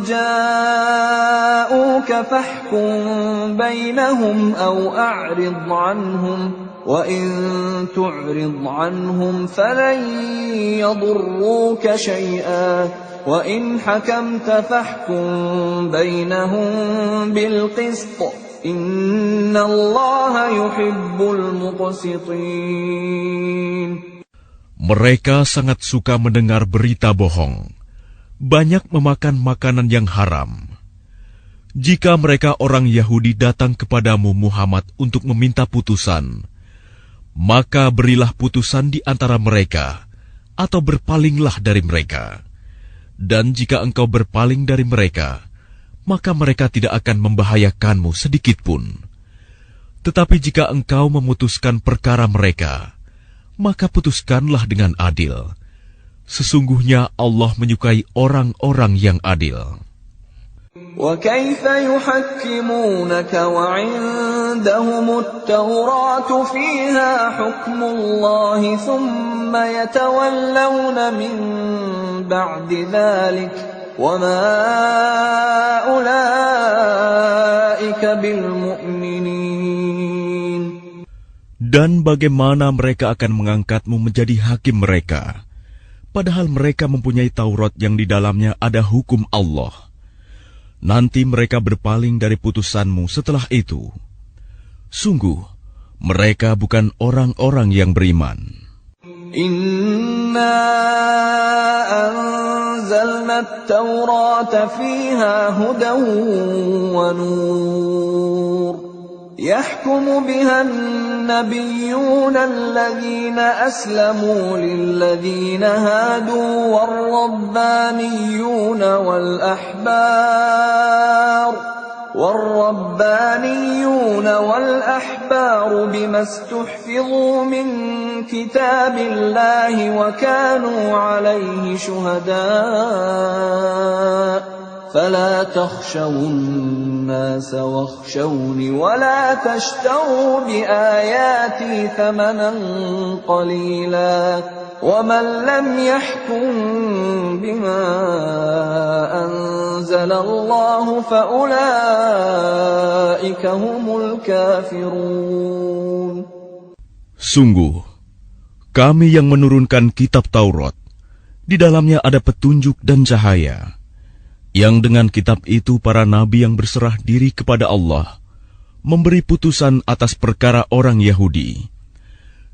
جاءوك فاحكم بينهم أو أعرض عنهم وإن تعرض عنهم فلن يضروك شيئا وإن حكمت فاحكم بينهم بالقسط إن الله يحب المقسطين. Mereka sangat suka mendengar berita bohong. banyak memakan makanan yang haram. Jika mereka orang Yahudi datang kepadamu Muhammad untuk meminta putusan, maka berilah putusan di antara mereka, atau berpalinglah dari mereka. Dan jika engkau berpaling dari mereka, maka mereka tidak akan membahayakanmu sedikitpun. Tetapi jika engkau memutuskan perkara mereka, maka putuskanlah dengan adil. Sesungguhnya Allah menyukai orang-orang yang adil. وَكَيْفَ يُحَكِّمُونَكَ وَعِندَهُمُ التَّوْرَاةُ فِيهَا حُكْمُ اللَّهِ ثُمَّ يَتَوَلَّوْنَ مِن بَعْدِ ذَلِكَ وَمَا أُولَئِكَ بِالْمُؤْمِنِينَ. Dan bagaimana mereka akan mengangkatmu menjadi hakim mereka, padahal mereka mempunyai Taurat yang di dalamnya ada hukum Allah. Nanti mereka berpaling dari putusanmu setelah itu. Sungguh, mereka bukan orang-orang yang beriman. Inna anzalna at-taurata fiha hudan wa nur. يحكم بها النبيون الذين أسلموا للذين هادوا والربانيون والأحبار بما استحفظوا من كتاب الله وكانوا عليه شهداء فلا تخشوا الناس واخشوني ولا تشتروا بآياتي ثمنا قليلا ومن لم يحكم بما أنزل الله فأولئك هم الكافرون. Sungguh, kami yang menurunkan kitab Taurat, di dalamnya ada petunjuk dan cahaya, yang dengan kitab itu para nabi yang berserah diri kepada Allah memberi putusan atas perkara orang Yahudi.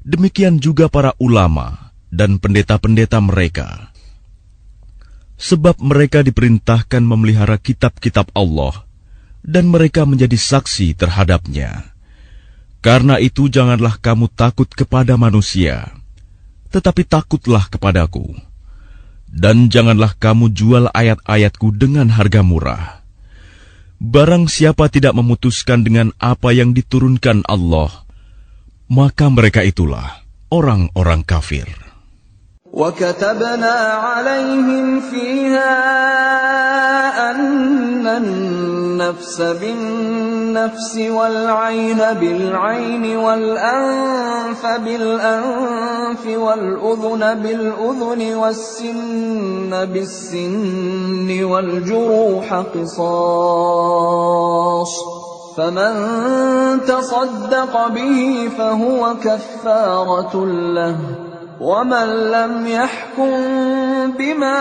Demikian juga para ulama dan pendeta-pendeta mereka. Sebab mereka diperintahkan memelihara kitab-kitab Allah dan mereka menjadi saksi terhadapnya. Karena itu janganlah kamu takut kepada manusia, tetapi takutlah kepadaku. Dan janganlah kamu jual ayat-ayatku dengan harga murah. Barang siapa tidak memutuskan dengan apa yang diturunkan Allah, maka mereka itulah orang-orang kafir. وَكَتَبْنَا عَلَيْهِمْ فِيهَا أَنَّ النَّفْسَ بِالنَّفْسِ وَالْعَيْنَ بِالْعَيْنِ وَالْأَنفَ بِالْأَنفِ وَالْأُذُنَ بِالْأُذُنِ وَالسِّنَّ بِالسِّنِّ وَالْجُرُوحَ قِصَاصٌ فَمَنْ تَصَدَّقَ بِهِ فَهُوَ كَفَّارَةٌ لَهُ وَمَنْ لَمْ يَحْكُمْ بِمَا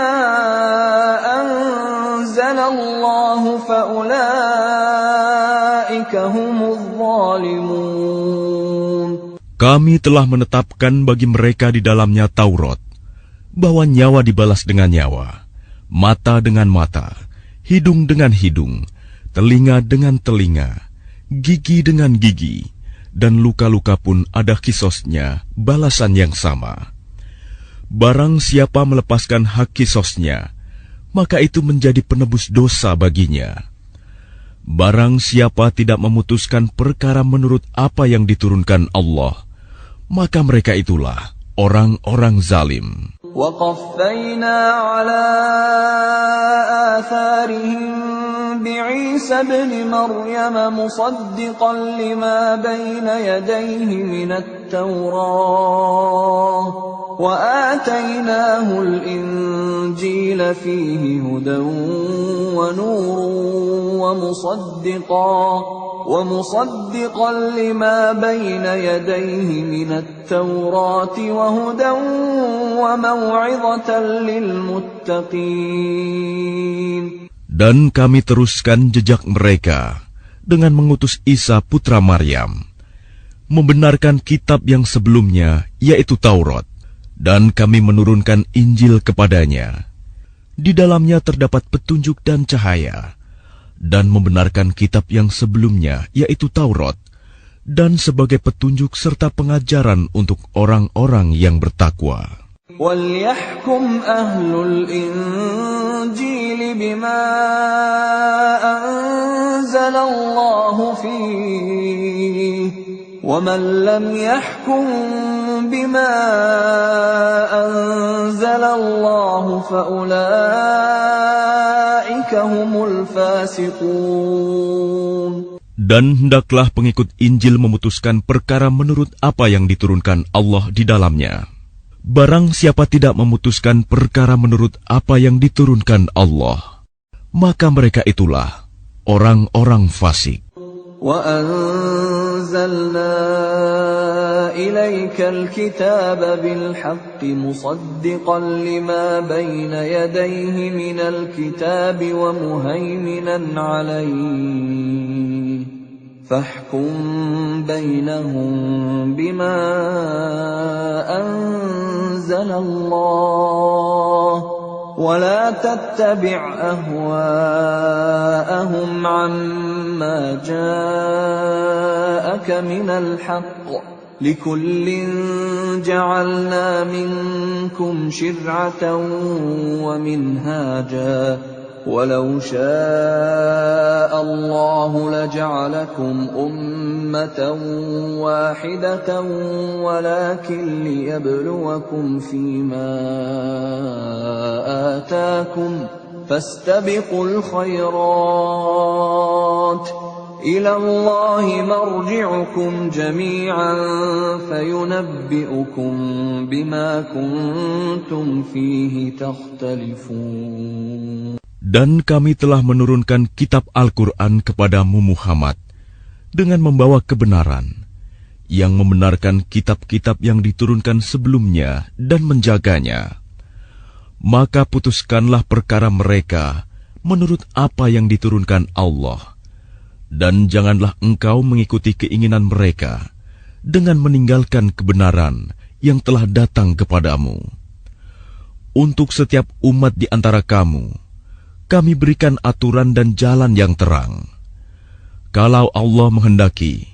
أَنزَلَ اللَّهُ فَأُولَئِكَ هُمُ الظَّالِمُونَ. Kami telah menetapkan bagi mereka di dalamnya Taurat, bahwa nyawa dibalas dengan nyawa, mata dengan mata, hidung dengan hidung, telinga dengan telinga, gigi dengan gigi, dan luka-luka pun ada kisosnya, balasan yang sama. Barang siapa melepaskan hak kisosnya, maka itu menjadi penebus dosa baginya. Barang siapa tidak memutuskan perkara menurut apa yang diturunkan Allah, maka mereka itulah orang-orang zalim. وَقَفَّيْنَا عَلَى آثَارِهِمْ بِعِيسَى ابْنِ مَرْيَمَ مُصَدِّقًا لِمَا بَيْنَ يَدَيْهِ مِنَ التَّوْرَاةِ وَآتَيْنَاهُ الْإِنْجِيلَ فِيهِ هُدًى وَنُورٌ وَمُصَدِّقًا لِمَا بَيْنَ يَدَيْهِ مِنَ التَّوْرَاةِ وَهُدًى وَمَوْعِظَةً لِلْمُتَّقِينَ. Dan kami teruskan jejak mereka dengan mengutus Isa putra Maryam, membenarkan kitab yang sebelumnya, yaitu Taurat, dan kami menurunkan Injil kepadanya. Di dalamnya terdapat petunjuk dan cahaya, dan membenarkan kitab yang sebelumnya, yaitu Taurat, dan sebagai petunjuk serta pengajaran untuk orang-orang yang bertakwa. وَلْيَحْكُمْ أَهْلُ الْإِنْجِيلِ بِمَا أَنزَلَ اللَّهُ فِيهِ وَمَنْ لَمْ يَحْكُمْ بِمَا أَنزَلَ اللَّهُ فَأُولَئِكَ هُمُ الْفَاسِقُونَ. Dan hendaklah pengikut Injil memutuskan perkara menurut apa yang diturunkan Allah di dalamnya. Barang siapa tidak memutuskan perkara menurut apa yang diturunkan Allah, maka mereka itulah orang-orang fasik. وَأَنزَلْنَا إِلَيْكَ الْكِتَابَ بِالْحَقِّ مُصَدِّقًا لِمَا بَيْنَ يَدَيْهِ مِنَ الْكِتَابِ وَمُهَيْمِنًا عَلَيْهِ فَاحْكُم بَيْنَهُم بِمَا أَنزَلَ اللَّهُ وَلَا تَتَّبِعْ أَهْوَاءَهُمْ عَمَّا جَاءَكَ مِنَ الْحَقِّ لِكُلٍّ جَعَلْنَا مِنكُمْ شِرْعَةً وَمِنْهَاجًا وَلَوْ شَاءَ اللَّهُ لَجَعَلَكُمْ أُمَّةً وَاحِدَةً وَلَكِنْ لِيَبْلُوَكُمْ فِيمَا آتَاكُمْ فَاسْتَبِقُوا الْخَيْرَاتِ إِلَى اللَّهِ مَرْجِعُكُمْ جَمِيعًا فَيُنَبِّئُكُم بِمَا كُنتُمْ فِيهِ تَخْتَلِفُونَ. Dan kami telah menurunkan kitab Al-Quran kepadamu Muhammad dengan membawa kebenaran, yang membenarkan kitab-kitab yang diturunkan sebelumnya dan menjaganya. Maka putuskanlah perkara mereka menurut apa yang diturunkan Allah, dan janganlah engkau mengikuti keinginan mereka dengan meninggalkan kebenaran yang telah datang kepadamu. Untuk setiap umat di antara kamu, kami berikan aturan dan jalan yang terang. Kalau Allah menghendaki,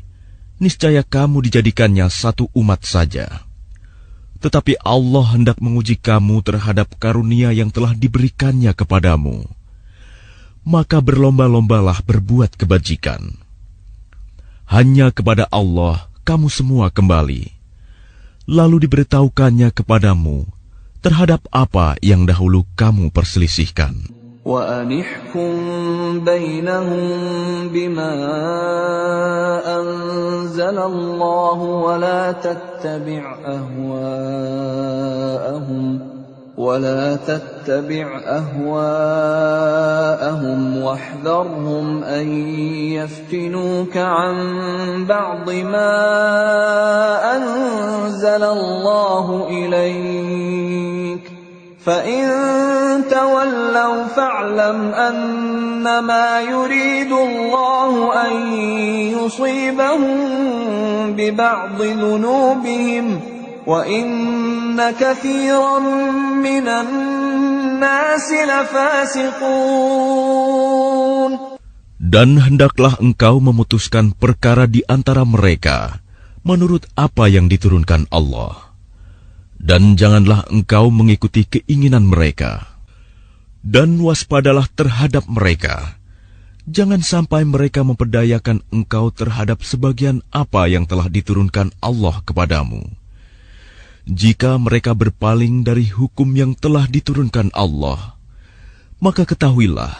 niscaya kamu dijadikannya satu umat saja. Tetapi Allah hendak menguji kamu terhadap karunia yang telah diberikannya kepadamu. Maka berlomba-lombalah berbuat kebajikan. Hanya kepada Allah kamu semua kembali. Lalu diberitahukannya kepadamu terhadap apa yang dahulu kamu perselisihkan. وَأَنِحْكُم بَيْنَهُم بِمَا أَنزَلَ اللَّهُ وَلَا تَتَّبِعْ أَهْوَاءَهُمْ وَاحْذَرْهُمْ أَن يَفْتِنُوكَ عَن بَعْضِ مَا أَنزَلَ اللَّهُ إِلَيْكَ فَإِن تَوَلَّوْا فَاعْلَمْ أَنَّمَا يُرِيدُ اللَّهُ أَن يُصِيبَهُم بِبَعْضِ ذُنُوبِهِمْ وَإِنَّ كَثِيرًا مِّنَ النَّاسِ لَفَاسِقُونَ. Dan hendaklah engkau memutuskan perkara di antara mereka menurut apa yang diturunkan Allah. Dan janganlah engkau mengikuti keinginan mereka. Dan waspadalah terhadap mereka. Jangan sampai mereka memperdayakan engkau terhadap sebagian apa yang telah diturunkan Allah kepadamu. Jika mereka berpaling dari hukum yang telah diturunkan Allah, maka ketahuilah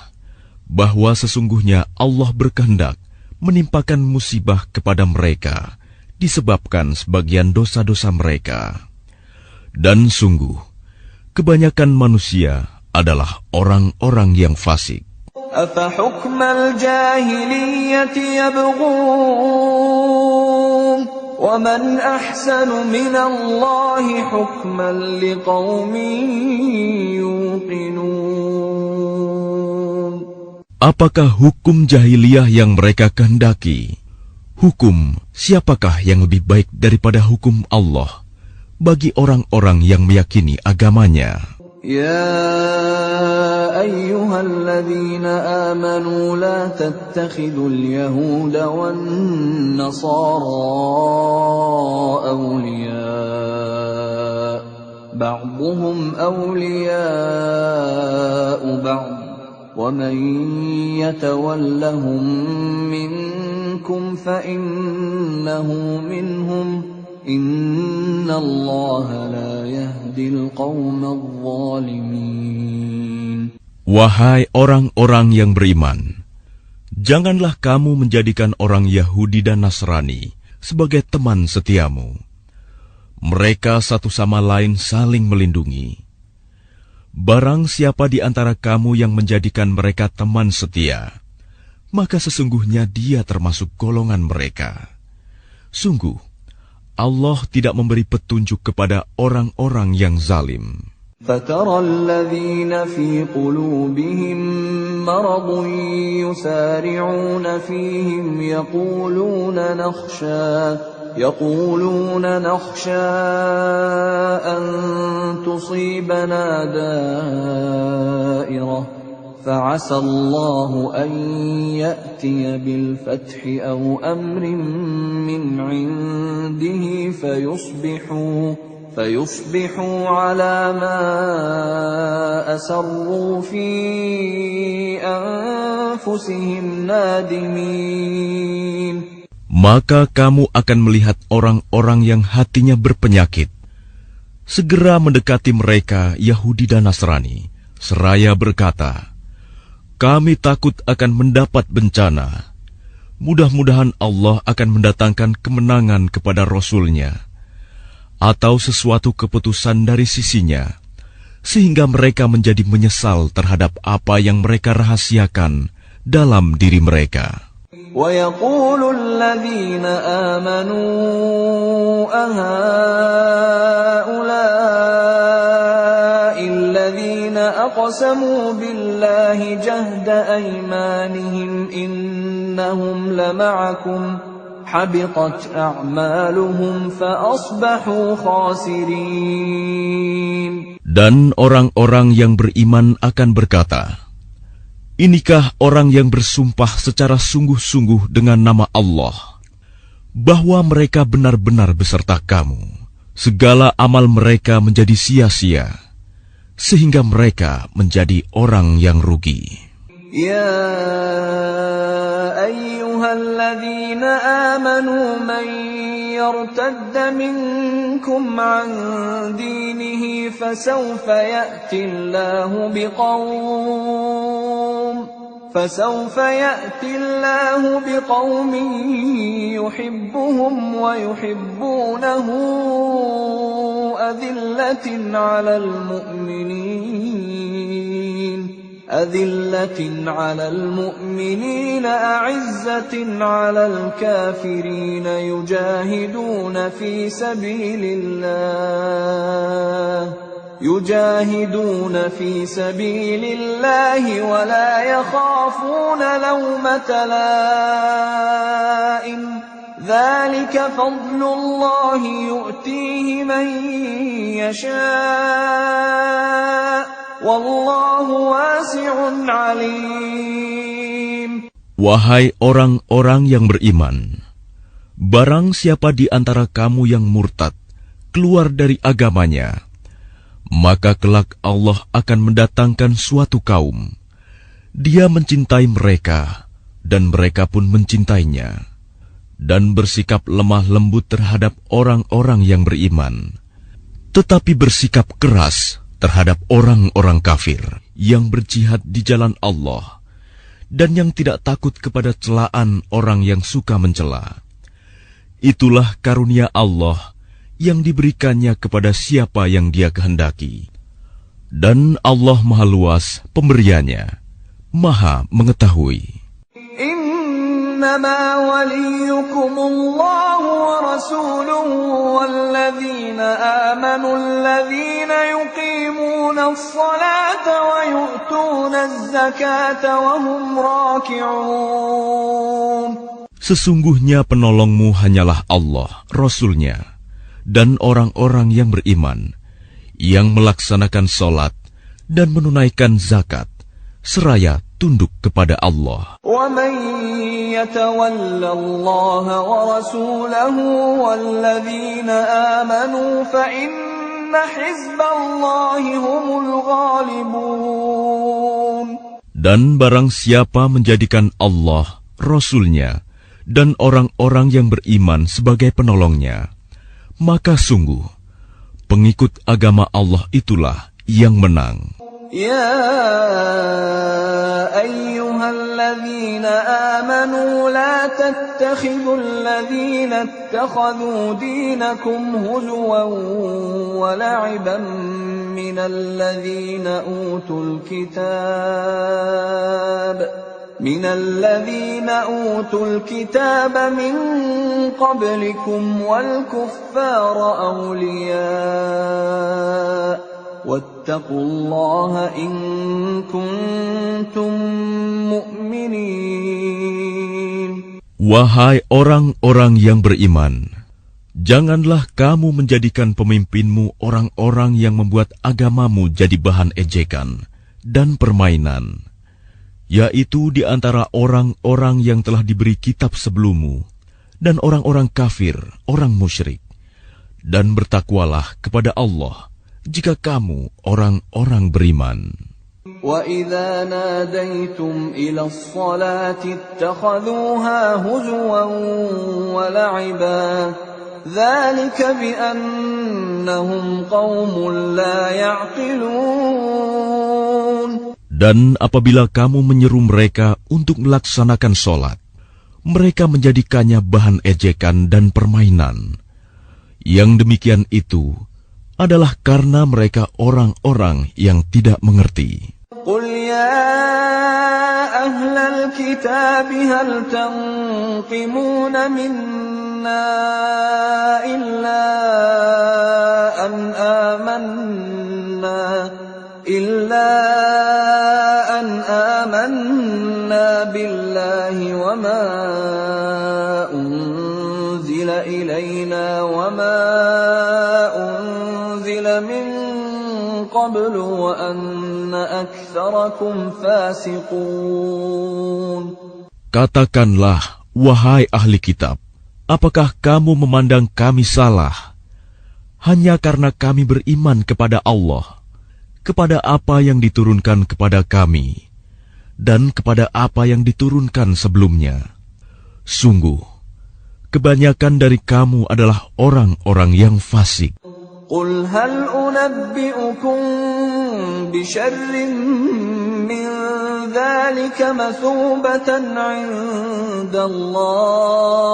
bahwa sesungguhnya Allah berkehendak menimpakan musibah kepada mereka disebabkan sebagian dosa-dosa mereka. Dan sungguh, kebanyakan manusia adalah orang-orang yang fasik. أَفَحُكْمَ الْجَاهِلِيَّةِ يَبْغُونَ وَمَنْ أَحْسَنُ مِنَ اللَّهِ حُكْمًا لِقَوْمٍ يُوقِنُونَ. Apakah hukum jahiliyah yang mereka kehendaki? Hukum siapakah yang lebih baik daripada hukum Allah bagi orang-orang yang meyakini agamanya? Ya الذين آمنوا لا تتخذوا اليهود والنصارى أولياء بعضهم أولياء بعض ومن يتولهم منكم فإنه منهم إن الله لا يهدي القوم الظالمين. Wahai orang-orang yang beriman, janganlah kamu menjadikan orang Yahudi dan Nasrani sebagai teman setiamu. Mereka satu sama lain saling melindungi. Barang siapa di antara kamu yang menjadikan mereka teman setia, maka sesungguhnya dia termasuk golongan mereka. Sungguh, Allah tidak memberi petunjuk kepada orang-orang yang zalim. فَتَرَى الَّذِينَ فِي قُلُوبِهِم مَّرَضٌ يُسَارِعُونَ فِيهِمْ يقولون نخشى أن تصيبنا دائرة فعسى الله أن يأتي بالفتح أو أمر من عنده فيصبحوا على ما أسروا في أنفسهم نادمين. Maka kamu akan melihat orang-orang yang hatinya berpenyakit segera mendekati mereka Yahudi dan Nasrani, seraya berkata, kami takut akan mendapat bencana. Mudah-mudahan Allah akan mendatangkan kemenangan kepada Rasul-Nya, atau sesuatu keputusan dari sisinya, sehingga mereka menjadi menyesal terhadap apa yang mereka rahasiakan dalam diri mereka. وَيَقُولُ الَّذِينَ آمَنُوا أَهَؤُلَاءِ الَّذِينَ أَقْسَمُوا بِاللَّهِ جَهْدَ أَيْمَانِهِمْ إِنَّهُمْ لَمَعَكُمْ حَبِطَتْ أَعْمَالُهُمْ فَأَصْبَحُوا خَاسِرِينَ. Dan orang-orang yang beriman akan berkata, inikah orang yang bersumpah secara sungguh-sungguh dengan nama Allah, bahwa mereka benar-benar beserta kamu. Segala amal mereka menjadi sia-sia, sehingga mereka menjadi orang yang rugi. Ya ayyuhalladzina amanu man yartadda minkum an dinihi fasawfa ya'ti Allahu biqawmin yuhibbuhum wa yuhibbunahu أذلة على المؤمنين أعزة على الكافرين يجاهدون في سبيل الله ولا يخافون لومة لائم ذلك فضل الله يؤتيه من يشاء Wallahu wasi'un alim. Wahai orang-orang yang beriman, barang siapa di antara kamu yang murtad keluar dari agamanya, maka kelak Allah akan mendatangkan suatu kaum. Dia mencintai mereka dan mereka pun mencintainya, dan bersikap lemah lembut terhadap orang-orang yang beriman, tetapi bersikap keras terhadap orang-orang kafir yang berjihad di jalan Allah dan yang tidak takut kepada celaan orang yang suka mencela. Itulah karunia Allah yang diberikannya kepada siapa yang Dia kehendaki. Dan Allah Maha Luas pemberiannya, Maha mengetahui. إنما وليكم الله ورسوله والذين آمنوا الذين يقيمون الصلاة ويؤتون الزكاة وهم راكعون. Sesungguhnya penolongmu hanyalah Allah, Rasul-Nya, dan orang-orang yang beriman, yang melaksanakan solat dan menunaikan zakat, seraya tunduk kepada Allah. وَمَن يَتَوَلَّ اللَّهَ وَرَسُولَهُ وَالَّذِينَ آمَنُوا فَإِنَّ حِزْبَ اللَّهِ هُمُ الْغَالِبُونَ. Dan barang siapa menjadikan Allah, Rasul-Nya, dan orang-orang yang beriman sebagai penolongnya, maka sungguh pengikut agama Allah itulah yang menang. يا أيها الذين آمنوا لا تتخذوا الذين اتخذوا دينكم هزوا ولعبا من الذين أوتوا الكتاب من قبلكم والكفار أولياء واتقوا الله إن كنتم مؤمنين. Wahai orang-orang yang beriman, janganlah kamu menjadikan pemimpinmu orang-orang yang membuat agamamu jadi bahan ejekan dan permainan, yaitu di antara orang-orang yang telah diberi kitab sebelummu dan orang-orang kafir, orang musyrik. Dan bertakwalah kepada Allah jika kamu orang-orang beriman. وَإِذَا نَادَيْتُمْ إِلَى الصَّلَاةِ اتَّخَذُوهَا هُزُوًا وَلَعِبًا ذَلِكَ بِأَنَّهُمْ قَوْمٌ لَا يَعْقِلُونَ. Dan apabila kamu menyeru mereka untuk melaksanakan sholat, mereka menjadikannya bahan ejekan dan permainan. Yang demikian itu adalah karena mereka orang-orang yang tidak mengerti. قُلْ يَا أَهْلَ الْكِتَابِ هَلْ تَنقِمُونَ مِنَّا إِلَّا أَنْ آمَنَّا بِاللَّهِ وَمَا أُنْزِلَ إِلَيْنَا وَمَا أُنْزِلَ مِنْ قَبْلُ وَأَنَّ أَكْثَرَكُمْ فَاسِقُونَ. Katakanlah, wahai ahli kitab, apakah kamu memandang kami salah hanya karena kami beriman kepada Allah, kepada apa yang diturunkan kepada kami, dan kepada apa yang diturunkan sebelumnya? Sungguh, kebanyakan dari kamu adalah orang-orang yang fasik. قُلْ هَلْ أُنَبِّئُكُمْ بِشَرٍّ مِّن ذَلِكَ مَثُوبَةً عِندَ اللَّهِ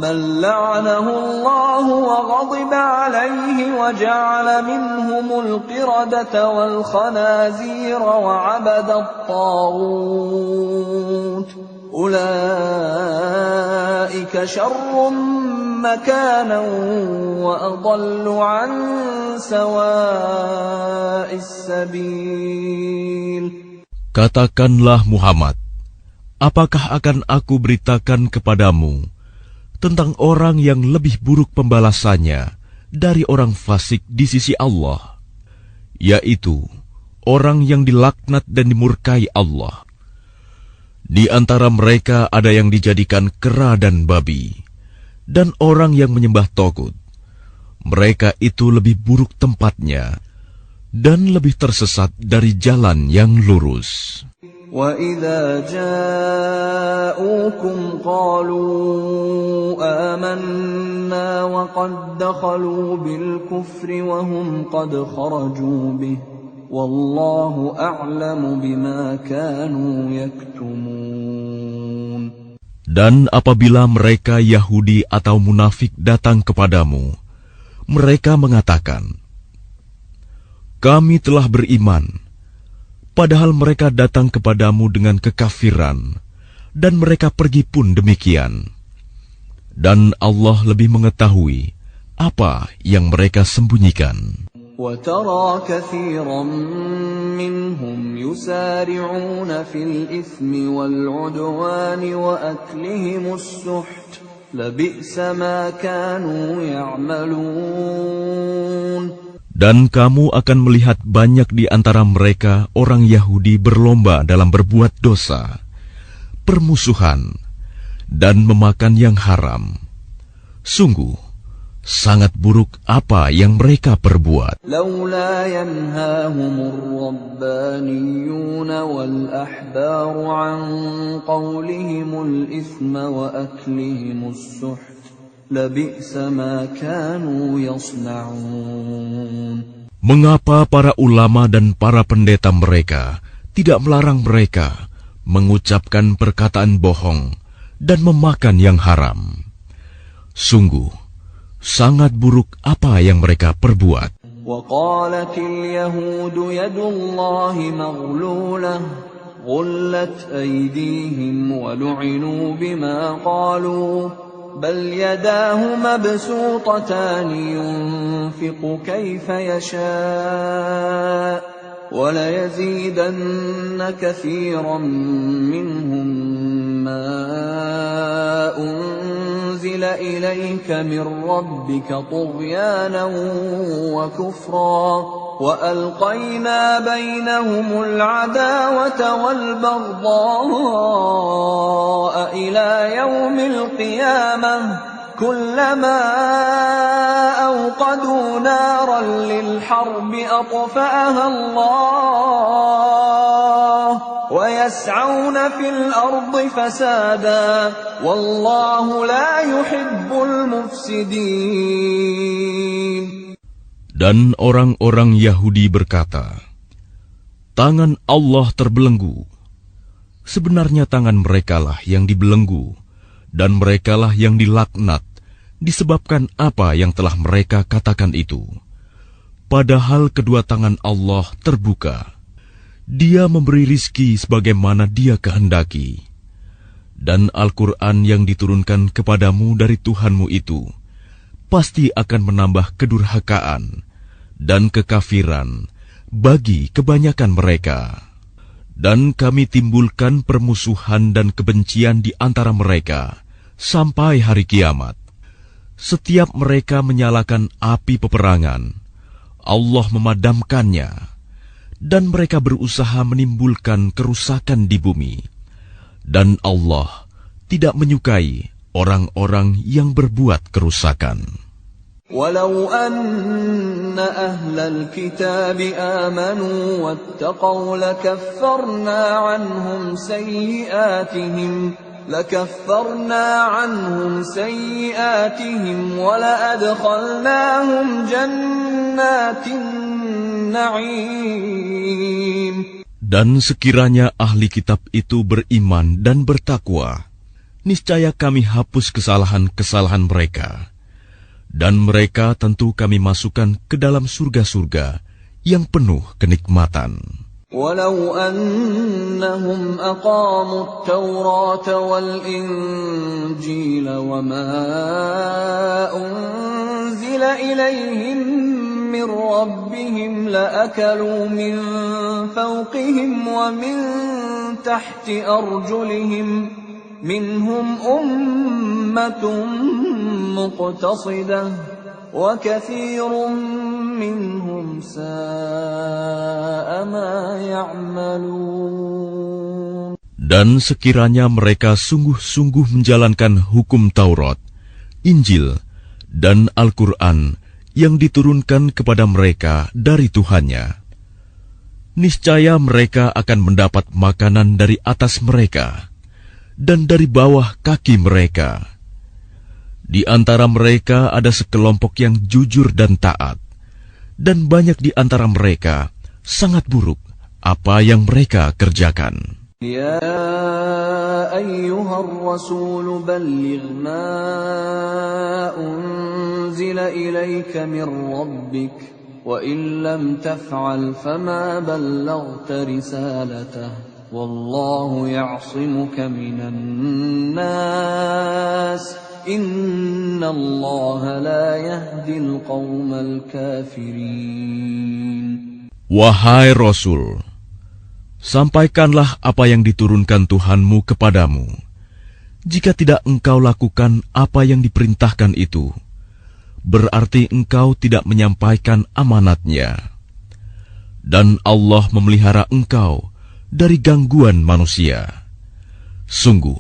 مَن لَّعَنَهُ اللَّهُ وَغَضِبَ عَلَيْهِ وَجَعَلَ مِنْهُمُ الْقِرَدَةَ وَالْخَنَازِيرَ وَعَبَدَ الطَّاغُوتَ أُولَئِكَ شَرٌّ مَكَانًا وَأَضَلُّ عَن سَوَاءِ السَّبِيلِ. Katakanlah Muhammad, apakah akan aku beritakan kepadamu tentang orang yang lebih buruk pembalasannya dari orang fasik di sisi Allah, yaitu orang yang dilaknat dan dimurkai Allah. Di antara mereka ada yang dijadikan kera dan babi, dan orang yang menyembah togut. Mereka itu lebih buruk tempatnya dan lebih tersesat dari jalan yang lurus. وَإِذَا جَاءُوكُمْ قَالُوا آمَنَّا وَقَدْ دَخَلُوا بِالْكُفْرِ وَهُمْ قَدْ خَرَجُوا بِهِ وَاللَّهُ أَعْلَمُ بِمَا كَانُوا يَكْتُمُونَ. Dan apabila mereka Yahudi atau munafik datang kepadamu, mereka mengatakan, "Kami telah beriman," padahal mereka datang kepadamu dengan kekafiran, dan mereka pergi pun demikian. Dan Allah lebih mengetahui apa yang mereka sembunyikan. وَتَرَى كَثِيرًا مِّنْهُمْ يُسَارِعُونَ فِي الْإِثْمِ وَالْعُدْوَانِ وَأَكْلِهِمُ السُّحْتَ لَبِئْسَ مَا كَانُوا يَعْمَلُونَ. Dan kamu akan melihat banyak di antara mereka orang Yahudi berlomba dalam berbuat dosa, permusuhan, dan memakan yang haram. Sungguh, sangat buruk apa yang mereka perbuat. لولا ينهاهم الربانيون والأحبار عن قولهم الإثم وأكلهم السحت لبئس ما كانوا يصنعون. Mengapa para ulama dan para pendeta mereka tidak melarang mereka mengucapkan perkataan bohong dan memakan yang haram? Sungguh, sangat buruk apa yang mereka perbuat. وقالت اليهود يد الله مغلولة غلت أيديهم ولعنوا بما قالوا بل يداه مبسوطتان ينفق كيف يشاء وليزيدن كثيرا منهم ما أنزل إليك من ربك طغيانا وكفرا وألقينا بينهم العداوة والبغضاء إلى يوم القيامة كلما أوقدوا نارا للحرب أطفأها الله ويسعون في الأرض فسادا والله لا يحب المفسدين. Dan orang-orang Yahudi berkata, tangan Allah terbelenggu. Sebenarnya tangan merekalah yang dibelenggu, dan merekalah yang dilaknat, disebabkan apa yang telah mereka katakan itu. Padahal kedua tangan Allah terbuka. Dia memberi rizki sebagaimana Dia kehendaki. Dan Al-Quran yang diturunkan kepadamu dari Tuhanmu itu pasti akan menambah kedurhakaan dan kekafiran bagi kebanyakan mereka. Dan kami timbulkan permusuhan dan kebencian di antara mereka sampai hari kiamat. Setiap mereka menyalakan api peperangan, Allah memadamkannya, dan mereka berusaha menimbulkan kerusakan di bumi. Dan Allah tidak menyukai orang-orang yang berbuat kerusakan. ولو أن أهل الكتاب آمنوا واتقوا لكفرنا عنهم سيئاتهم ولأدخلناهم جنات النعيم. Dan sekiranya ahli kitab itu beriman dan bertakwa, niscaya kami hapus kesalahan-kesalahan mereka. Dan mereka tentu kami masukkan ke dalam surga-surga yang penuh kenikmatan. ولو أنهم أقاموا التوراة والإنجيل وما أنزل إليهم من ربهم لأكلوا من فوقهم ومن تحت أرجلهم منهم أمة مقتصدة وكثير منهم ساء ما يعملون. Dan sekiranya mereka sungguh-sungguh menjalankan hukum Taurat, Injil, dan Al-Quran yang diturunkan kepada mereka dari Tuhannya, niscaya mereka akan mendapat makanan dari atas mereka dan dari bawah kaki mereka. Di antara mereka ada sekelompok yang jujur dan taat, dan banyak di antara mereka sangat buruk apa yang mereka kerjakan. Ya ayyuhar rasul balligh ma unzila ilayka min rabbik wa in lam taf'al fama ballaghta risalatah wallahu ya'simuka minan nas Inna Allah la yahdil qawmal kafirin. Wahai Rasul, sampaikanlah apa yang diturunkan Tuhanmu kepadamu. Jika tidak engkau lakukan apa yang diperintahkan itu, berarti engkau tidak menyampaikan amanatnya. Dan Allah memelihara engkau dari gangguan manusia. Sungguh,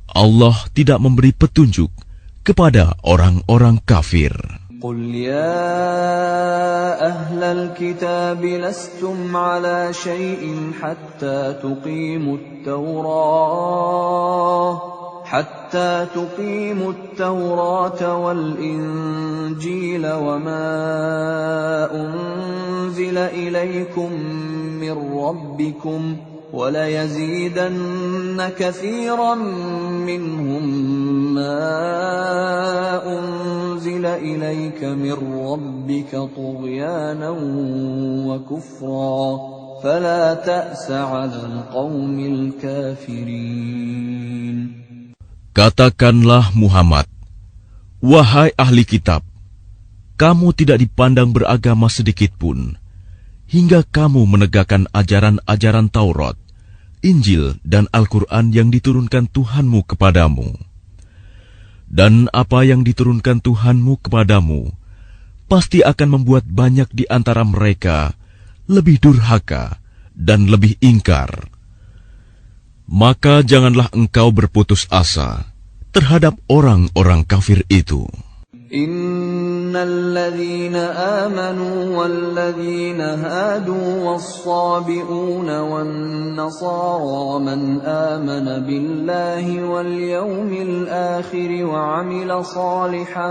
Allah tidak memberi petunjuk kepada orang-orang kafir. قل يا أهل الكتاب لستم على شيء حتى تقيموا التوراة والإنجيل وما أنزل إليكم من ربكم وليزيدن كثيرا منهم ما أنزل إليك من ربك طغيانا وكفرا فلا تأس على القوم الكافرين. Katakanlah Muhammad, wahai ahli kitab, kamu tidak dipandang beragama sedikitpun, hingga kamu menegakkan ajaran-ajaran Taurat, Injil, dan Al-Quran yang diturunkan Tuhanmu kepadamu. Dan apa yang diturunkan Tuhanmu kepadamu, pasti akan membuat banyak di antara mereka lebih durhaka dan lebih ingkar. Maka janganlah engkau berputus asa terhadap orang-orang kafir itu. الذين آمنوا والذين هادوا والصابئون والنصارى من آمن بالله واليوم الآخر وعمل صالحا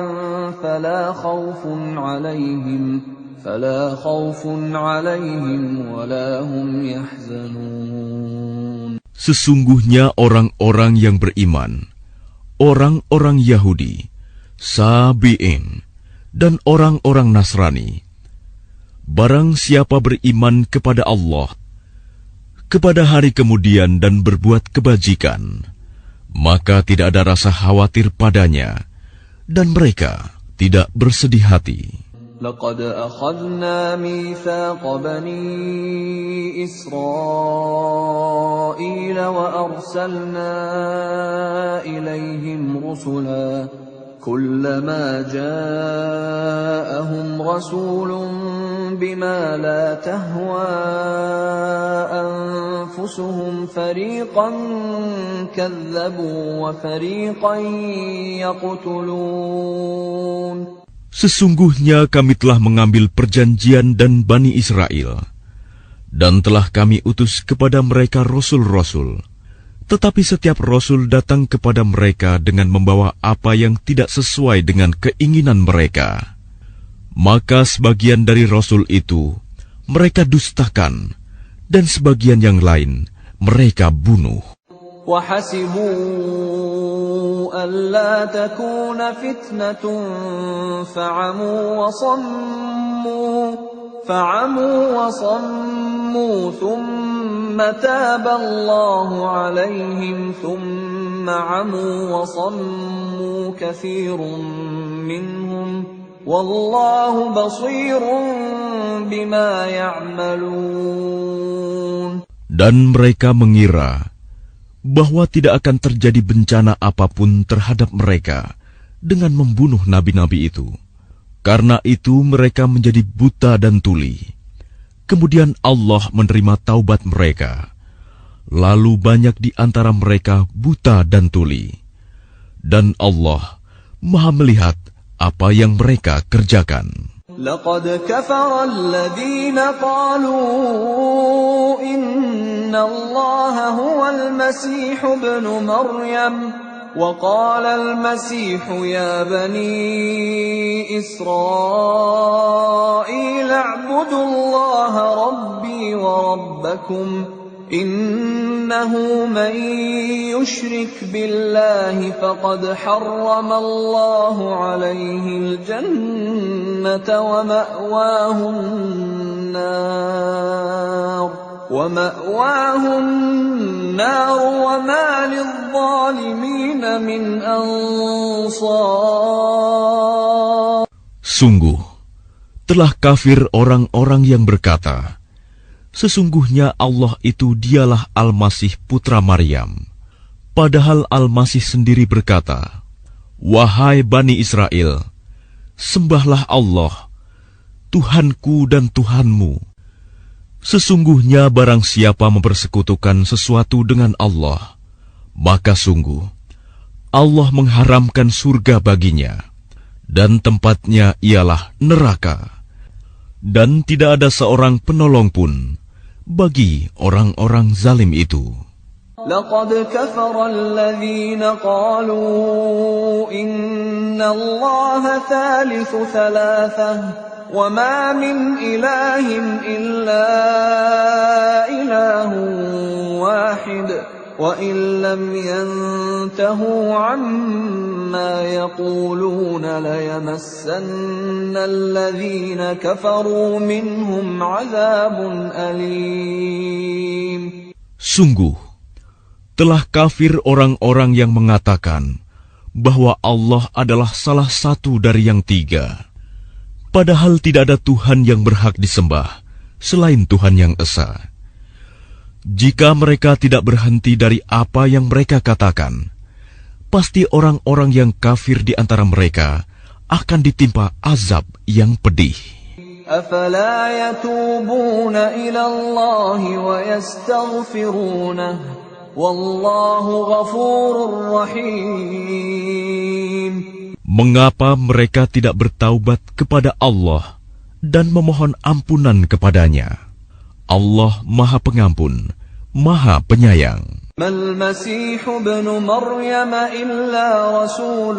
فلا خوف عليهم ولا هم يحزنون. Sesungguhnya orang-orang yang beriman, orang-orang Yahudi, Sabi'in, dan orang-orang Nasrani, barang siapa beriman kepada Allah, kepada hari kemudian dan berbuat kebajikan, maka tidak ada rasa khawatir padanya, dan mereka tidak bersedih hati. لقد أخذنا ميثاق بني إسرائيل وأرسلنا إليهم رسلا كلما جاءهم رسول بما لا تهوى أنفسهم فريقا كذبوا وفريقا يقتلون. Sesungguhnya kami telah mengambil perjanjian dan Bani Israel, dan telah kami utus kepada mereka rasul-rasul. Tetapi setiap rasul datang kepada mereka dengan membawa apa yang tidak sesuai dengan keinginan mereka. Maka sebagian dari rasul itu mereka dustakan, dan sebagian yang lain mereka bunuh. وَحَسِبُوا أَلَّا تَكُونَ فِتْنَةٌ فَعَمُوا وَصَمُّوا ثُمَّ تَابَ اللَّهُ عَلَيْهِمْ ثُمَّ عَمُوا وَصَمُّوا كَثِيرٌ مِّنْهُمْ وَاللَّهُ بَصِيرٌ بِمَا يَعْمَلُونَ. Dan mereka mengira bahwa tidak akan terjadi bencana apapun terhadap mereka dengan membunuh nabi-nabi itu. Karena itu mereka menjadi buta dan tuli. Kemudian Allah menerima taubat mereka. Lalu banyak di antara mereka buta dan tuli. Dan Allah Maha melihat apa yang mereka kerjakan. لقد كفر الذين قالوا إن الله هو المسيح ابن مريم وقال المسيح يا بني إسرائيل اعبدوا الله ربي وربكم إنه من يشرك بالله فقد حرم الله عليه الجنة ومأواه النار وما للظالمين من أنصار. Sungguh, telah kafir orang-orang yang berkata, sesungguhnya Allah itu dialah Al-Masih putra Maryam. Padahal Al-Masih sendiri berkata, wahai Bani Israel, Sembahlah Allah, Tuhanku dan Tuhanmu. Sesungguhnya barang siapa mempersekutukan sesuatu dengan Allah, maka sungguh Allah mengharamkan surga baginya, dan tempatnya ialah neraka. Dan tidak ada seorang penolong pun bagi orang-orang zalim itu. لقد كفر الذين قالوا إن الله ثالث ثلاثة وما من إله إلا إله واحد وإن لم ينتهوا عما يقولون ليمسن الذين كفروا منهم عذاب أليم. Sungguh, telah kafir orang-orang yang mengatakan bahwa Allah adalah salah satu dari yang tiga, padahal tidak ada Tuhan yang berhak disembah selain Tuhan yang esa. Jika mereka tidak berhenti dari apa yang mereka katakan, pasti orang-orang yang kafir di antara mereka akan ditimpa azab yang pedih. أفلا يتوبون إلى الله ويستغفرونه والله غفور رحيم. Mengapa mereka tidak bertaubat kepada Allah dan memohon ampunan kepadanya? Allah Maha Pengampun, Maha Penyayang. ما المسيح ابن مريم إلا رسول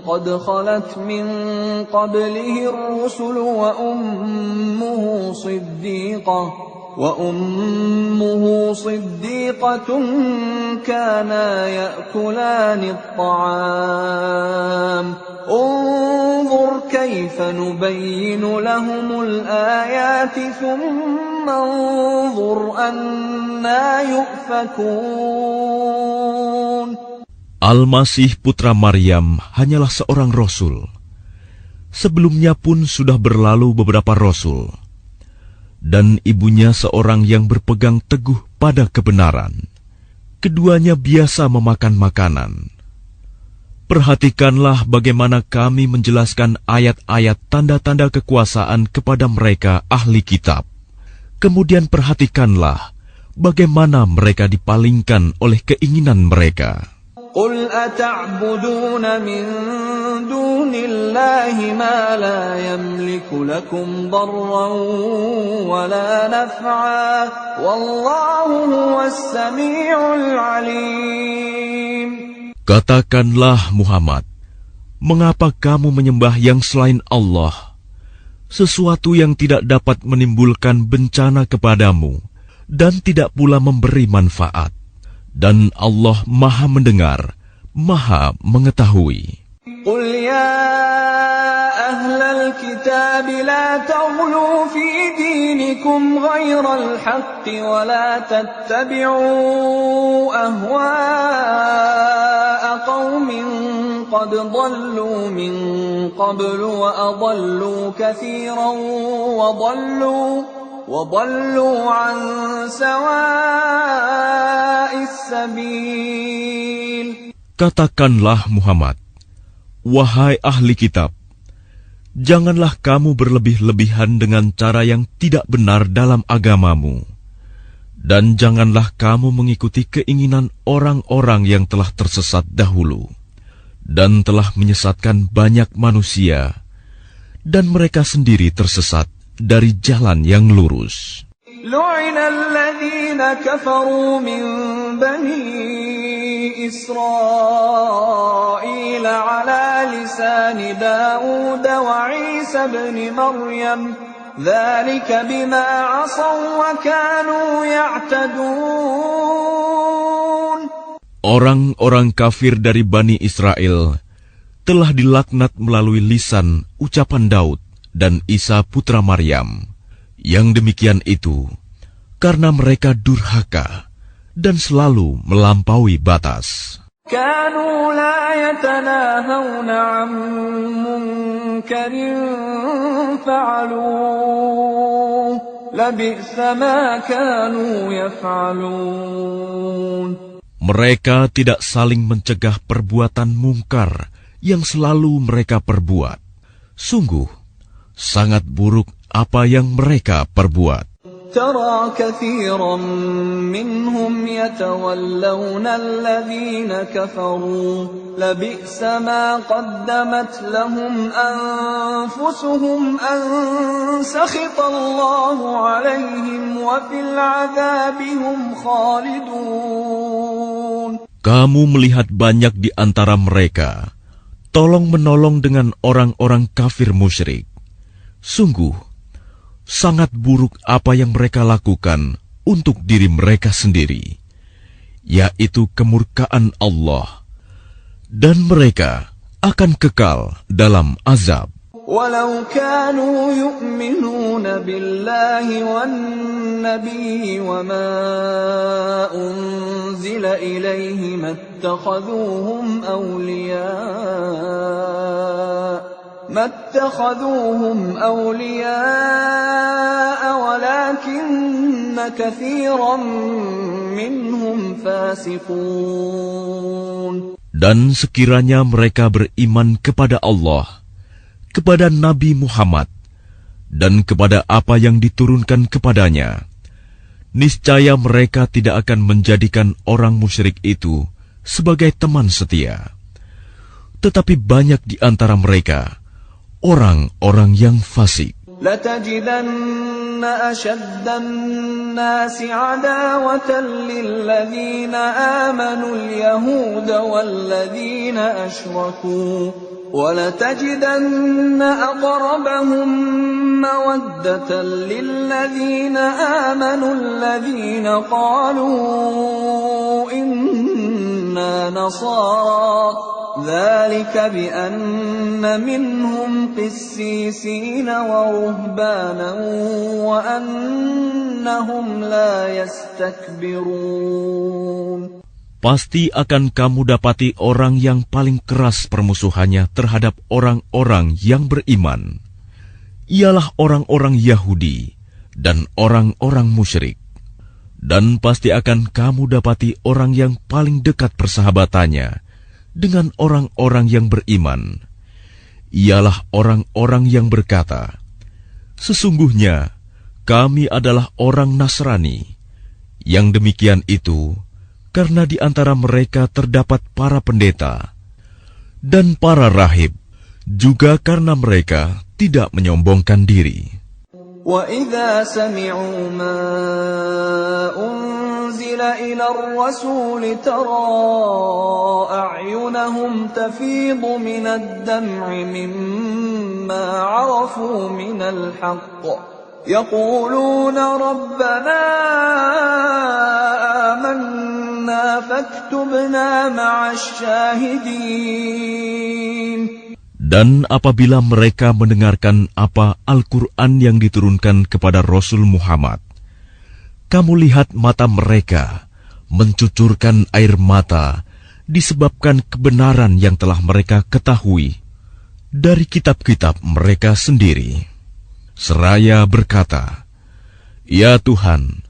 قد خلت من قبله الرسل وأمه صديقة كانا يأكلان الطعام انظر كيف نبين لهم الآيات ثم انظر أنا يؤفكون. Al-Masih putra Maryam hanyalah seorang rasul. Sebelumnya pun sudah berlalu beberapa rasul, dan ibunya seorang yang berpegang teguh pada kebenaran. Keduanya biasa memakan makanan. Perhatikanlah bagaimana kami menjelaskan ayat-ayat tanda-tanda kekuasaan kepada mereka ahli kitab. Kemudian perhatikanlah bagaimana mereka dipalingkan oleh keinginan mereka. قل أتعبدون من دون الله ما لا يملك لكم ضرا ولا نفعا والله هو السميع العليم. Katakanlah Muhammad, mengapa kamu menyembah yang selain Allah, sesuatu yang tidak dapat menimbulkan bencana kepadamu dan tidak pula memberi manfaat? Dan Allah Maha Mendengar, Maha Mengetahui. قل يا أهل الكتاب لا تغلوا في دينكم غير الحق ولا تتبعوا أهواء قوم قد ضلوا من قبل وأضلوا كثيرا وضلوا عن سواء السبيل. Katakanlah Muhammad, wahai ahli kitab, janganlah kamu berlebih-lebihan dengan cara yang tidak benar dalam agamamu, dan janganlah kamu mengikuti keinginan orang-orang yang telah tersesat dahulu, dan telah menyesatkan banyak manusia, dan mereka sendiri tersesat dari jalan yang lurus. لعن الذين كفروا من بني إسرائيل على لسان داود وعيسى بن مريم ذلك بما عصوا وكانوا يعتدون. Orang-orang kafir dari Bani Israel telah dilaknat melalui lisan ucapan Daud dan Isa putra Maryam. Yang demikian itu karena mereka durhaka dan selalu melampaui batas. كانوا لا يتناهون عن منكر فعلوه لبئس ما كانوا يفعلون. Mereka tidak saling mencegah perbuatan mungkar yang selalu mereka perbuat. Sungguh, sangat buruk apa yang mereka perbuat. ترى كثيرا منهم يتولون الذين كفروا لبئس ما قدمت لهم أنفسهم أن سخط الله عليهم وفي العذاب هم خالدون. Kamu melihat banyak di antara mereka tolong-menolong dengan orang-orang kafir musyrik. Sungguh, sangat buruk apa yang mereka lakukan untuk diri mereka sendiri, yaitu kemurkaan Allah, dan mereka akan kekal dalam azab. ولو كانوا يؤمنون بالله والنبي وما أنزل إليه ما اتخذوهم أولياء ولكن كثيرا منهم فاسقون. Dan sekiranya mereka beriman kepada Allah, kepada Nabi Muhammad, dan kepada apa yang diturunkan kepadanya, niscaya mereka tidak akan menjadikan orang musyrik itu sebagai teman setia. Tetapi banyak di antara mereka orang-orang yang fasik. لتجدن أشد الناس عداوة للذين آمنوا اليهود والذين أشركوا ولتجدن أقربهم مودة للذين آمنوا الذين قالوا إنا نصارى ذلك بأن منهم قسيسين ورهبانا وأنهم لا يستكبرون. Pasti akan kamu dapati orang yang paling keras permusuhannya terhadap orang-orang yang beriman. Ialah orang-orang Yahudi dan orang-orang musyrik. Dan pasti akan kamu dapati orang yang paling dekat persahabatannya dengan orang-orang yang beriman. Ialah orang-orang yang berkata, "Sesungguhnya kami adalah orang Nasrani." Yang demikian itu karena di antara mereka terdapat para pendeta dan para rahib, juga karena mereka tidak menyombongkan diri. وَإِذَا سَمِعُوا مَا أُنزِلَ إِلَى الرَّسُولِ تَرَى أَعْيُنَهُمْ تَفِيضُ مِنَ الدَّمْعِ مِمَّا عَرَفُوا مِنَ الْحَقِّ يَقُولُونَ رَبَّنَا آمَنَّا فَاكْتُبْنَا مَعَ الشَّاهِدِينَ. Dan apabila mereka mendengarkan apa Al-Quran yang diturunkan kepada Rasul Muhammad, kamu lihat mata mereka mencucurkan air mata disebabkan kebenaran yang telah mereka ketahui dari kitab-kitab mereka sendiri. Seraya berkata, "Ya Tuhan,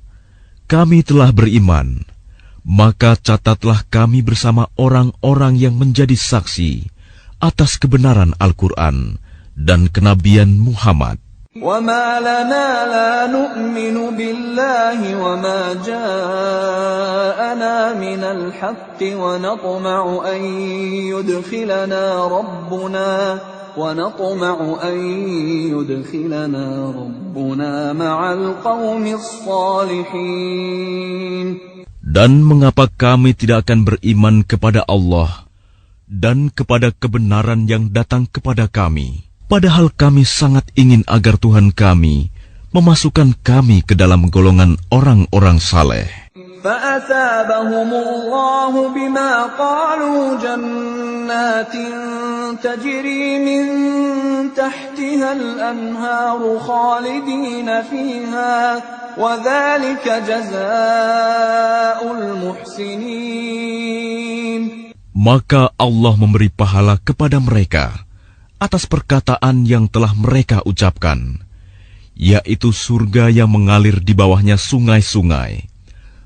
kami telah beriman, maka catatlah kami bersama orang-orang yang menjadi saksi atas kebenaran Al-Quran dan kenabian Muhammad." وَمَا لَنَا لَا نُؤْمِنُ بِاللَّهِ وَمَا جَاءَنَا مِنَ الْحَقِّ وَنَطْمَعُ أَن يُدْخِلَنَا رَبُّنَا مَعَ الْقَوْمِ الصَّالِحِينَ. Dan mengapa kami tidak akan beriman kepada Allah dan kepada kebenaran yang datang kepada kami, padahal kami sangat ingin agar Tuhan kami memasukkan kami ke dalam golongan orang-orang saleh. فَأَثَابَهُمُ اللَّهُ بِمَا قَالُوا جَنَّاتٍ تَجْرِي مِن تَحْتِهَا الْأَنْهَارُ خَالِدِينَ فِيهَا وَذَلِكَ جَزَاءُ الْمُحْسِنِينَ. Maka Allah memberi pahala kepada mereka atas perkataan yang telah mereka ucapkan, yaitu surga yang mengalir di bawahnya sungai-sungai.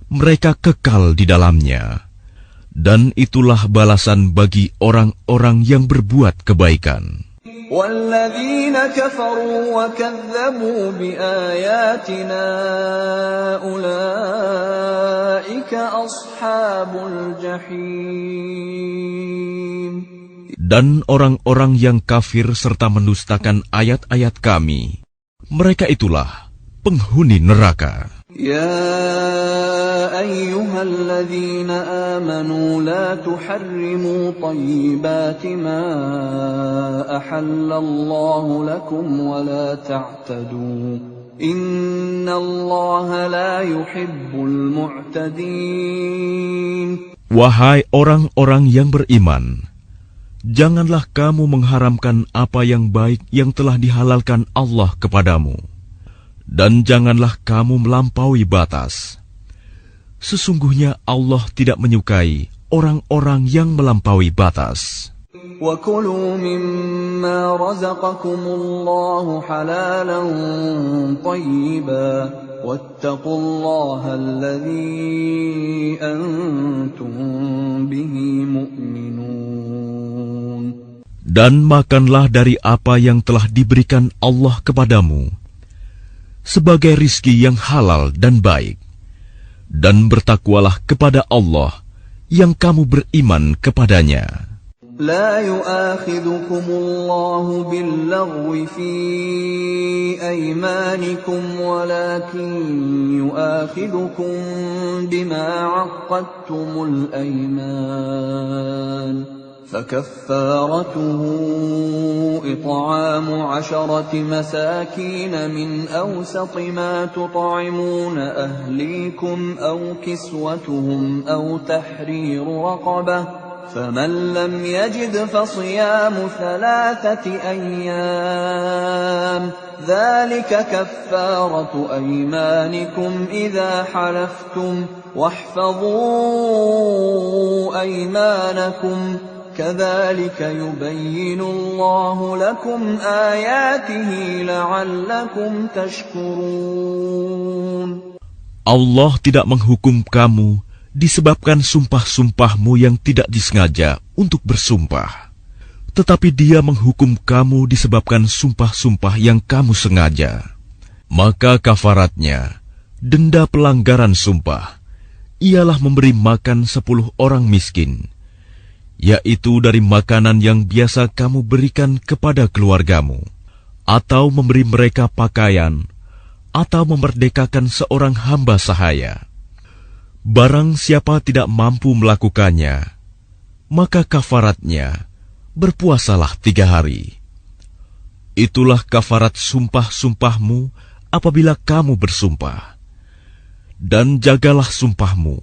Mereka kekal di dalamnya, dan itulah balasan bagi orang-orang yang berbuat kebaikan. والذين كفروا وكذبوا بآياتنا أولئك أصحاب الجحيم. Dan orang-orang yang kafir serta mendustakan ayat-ayat Kami, mereka itulah penghuni neraka. يا أيها الذين آمنوا لا تحرموا طيبات ما أحل الله لكم ولا تعتدوا إن الله لا يحب المعتدين. Wahai orang-orang yang beriman, janganlah kamu mengharamkan apa yang baik yang telah dihalalkan Allah kepadamu. Dan janganlah kamu melampaui batas. Sesungguhnya Allah tidak menyukai orang-orang yang melampaui batas. وَكُلُوا مِمَّا رَزَقَكُمُ اللَّهُ حَلَالًا طَيِّبًا وَاتَّقُوا اللَّهَ الَّذِي أَنْتُمْ بِهِ مُؤْمِنُونَ. Dan makanlah dari apa yang telah diberikan Allah kepadamu sebagai rizki yang halal dan baik, dan bertakwalah kepada Allah yang kamu beriman kepadanya. لا يؤاخذكم الله باللغو في أيمانكم ولكن يؤاخذكم بما عقدتم الأيمان فكفارته إطعام 10 مساكين من أوسط ما تطعمون أهليكم أو كسوتهم أو تحرير رقبة فمن لم يجد فصيام 3 أيام ذلك كفارة أيمانكم إذا حلفتم واحفظوا أيمانكم كذلك يبين الله لكم آياته لعلكم تشكرون. Allah tidak menghukum kamu disebabkan sumpah-sumpahmu yang tidak disengaja untuk bersumpah, tetapi Dia menghukum kamu disebabkan sumpah-sumpah yang kamu sengaja. Maka kafaratnya, denda pelanggaran sumpah, ialah memberi makan 10 orang miskin, yaitu dari makanan yang biasa kamu berikan kepada keluargamu, atau memberi mereka pakaian, atau memerdekakan seorang hamba sahaya. Barang siapa tidak mampu melakukannya, maka kafaratnya berpuasalah 3 hari. Itulah kafarat sumpah-sumpahmu apabila kamu bersumpah. Dan jagalah sumpahmu.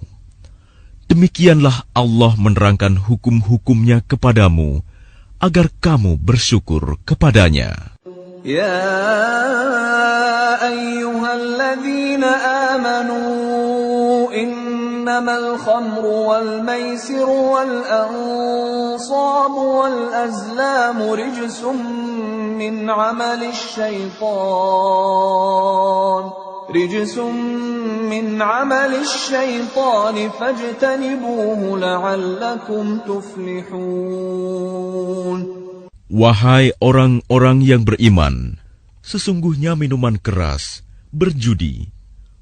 Demikianlah Allah menerangkan hukum-hukumnya kepadamu, agar kamu bersyukur kepadanya. يا أيها الذين آمنوا إنما الخمر والميسر والأنصاب والأزلام رجس من عمل الشيطان فاجتنبوه لعلكم تفلحون. Wahai orang-orang yang beriman, sesungguhnya minuman keras, berjudi,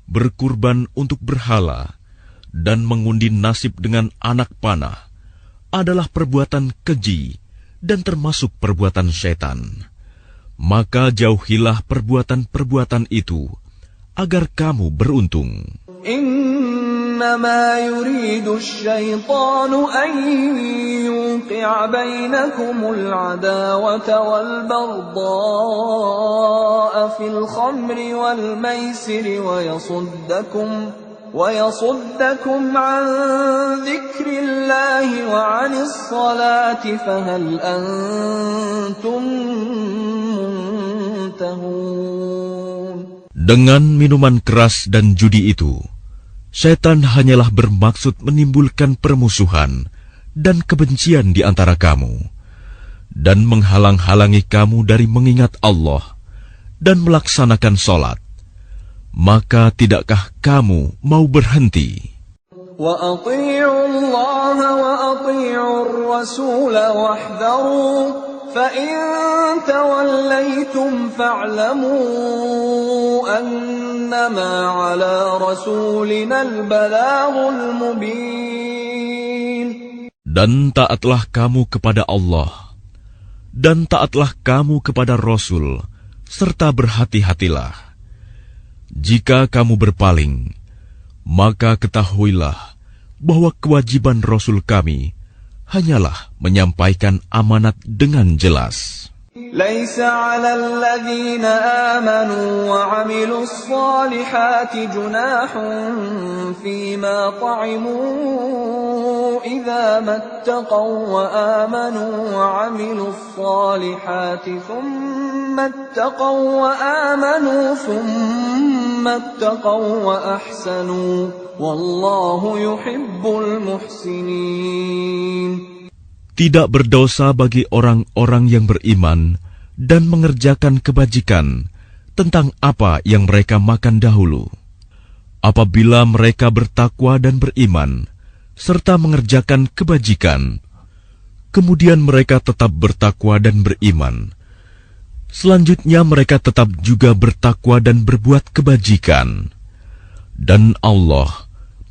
berkurban untuk berhala, dan mengundi nasib dengan anak panah adalah perbuatan keji dan termasuk perbuatan syaitan. Maka jauhilah perbuatan-perbuatan itu, agar kamu beruntung. إنما يريد الشيطان أن يوقع بينكم العداوة والبغضاء في الخمر والميسر ويصدكم عن ذكر الله وعن الصلاة فهل أنتم منتهون. Dengan minuman keras dan judi itu, Setan hanyalah bermaksud menimbulkan permusuhan dan kebencian di antara kamu, dan menghalang-halangi kamu dari mengingat Allah dan melaksanakan sholat. Maka tidakkah kamu mau berhenti? وَأَطِيعُوا اللَّهَ وَأَطِيعُوا الرَّسُولَ وَاحْذَرُوا فَإِن تَوَلَّيْتُمْ فَاعْلَمُوا أَنَّمَا عَلَى رَسُولِنَا الْبَلَاغُ الْمُبِينُ. Dan taatlah kamu kepada Allah, dan taatlah kamu kepada Rasul, serta berhati-hatilah. Jika kamu berpaling, maka ketahuilah bahwa kewajiban Rasul kami hanyalah menyampaikan amanat dengan jelas. لَيْسَ عَلَى الَّذِينَ آمَنُوا وَعَمِلُوا الصَّالِحَاتِ جُنَاحٌ فِيمَا طَعِمُوا إِذَا مَا اتَّقَوا وَآمَنُوا وَعَمِلُوا الصَّالِحَاتِ ثُمَّ اتَّقَوا وَآمَنُوا ثُمَّ اتَّقَوا وَأَحْسَنُوا وَاللَّهُ يُحِبُّ الْمُحْسِنِينَ. Tidak berdosa bagi orang-orang yang beriman dan mengerjakan kebajikan tentang apa yang mereka makan dahulu. Apabila mereka bertakwa dan beriman, serta mengerjakan kebajikan, kemudian mereka tetap bertakwa dan beriman. Selanjutnya mereka tetap juga bertakwa dan berbuat kebajikan. Dan Allah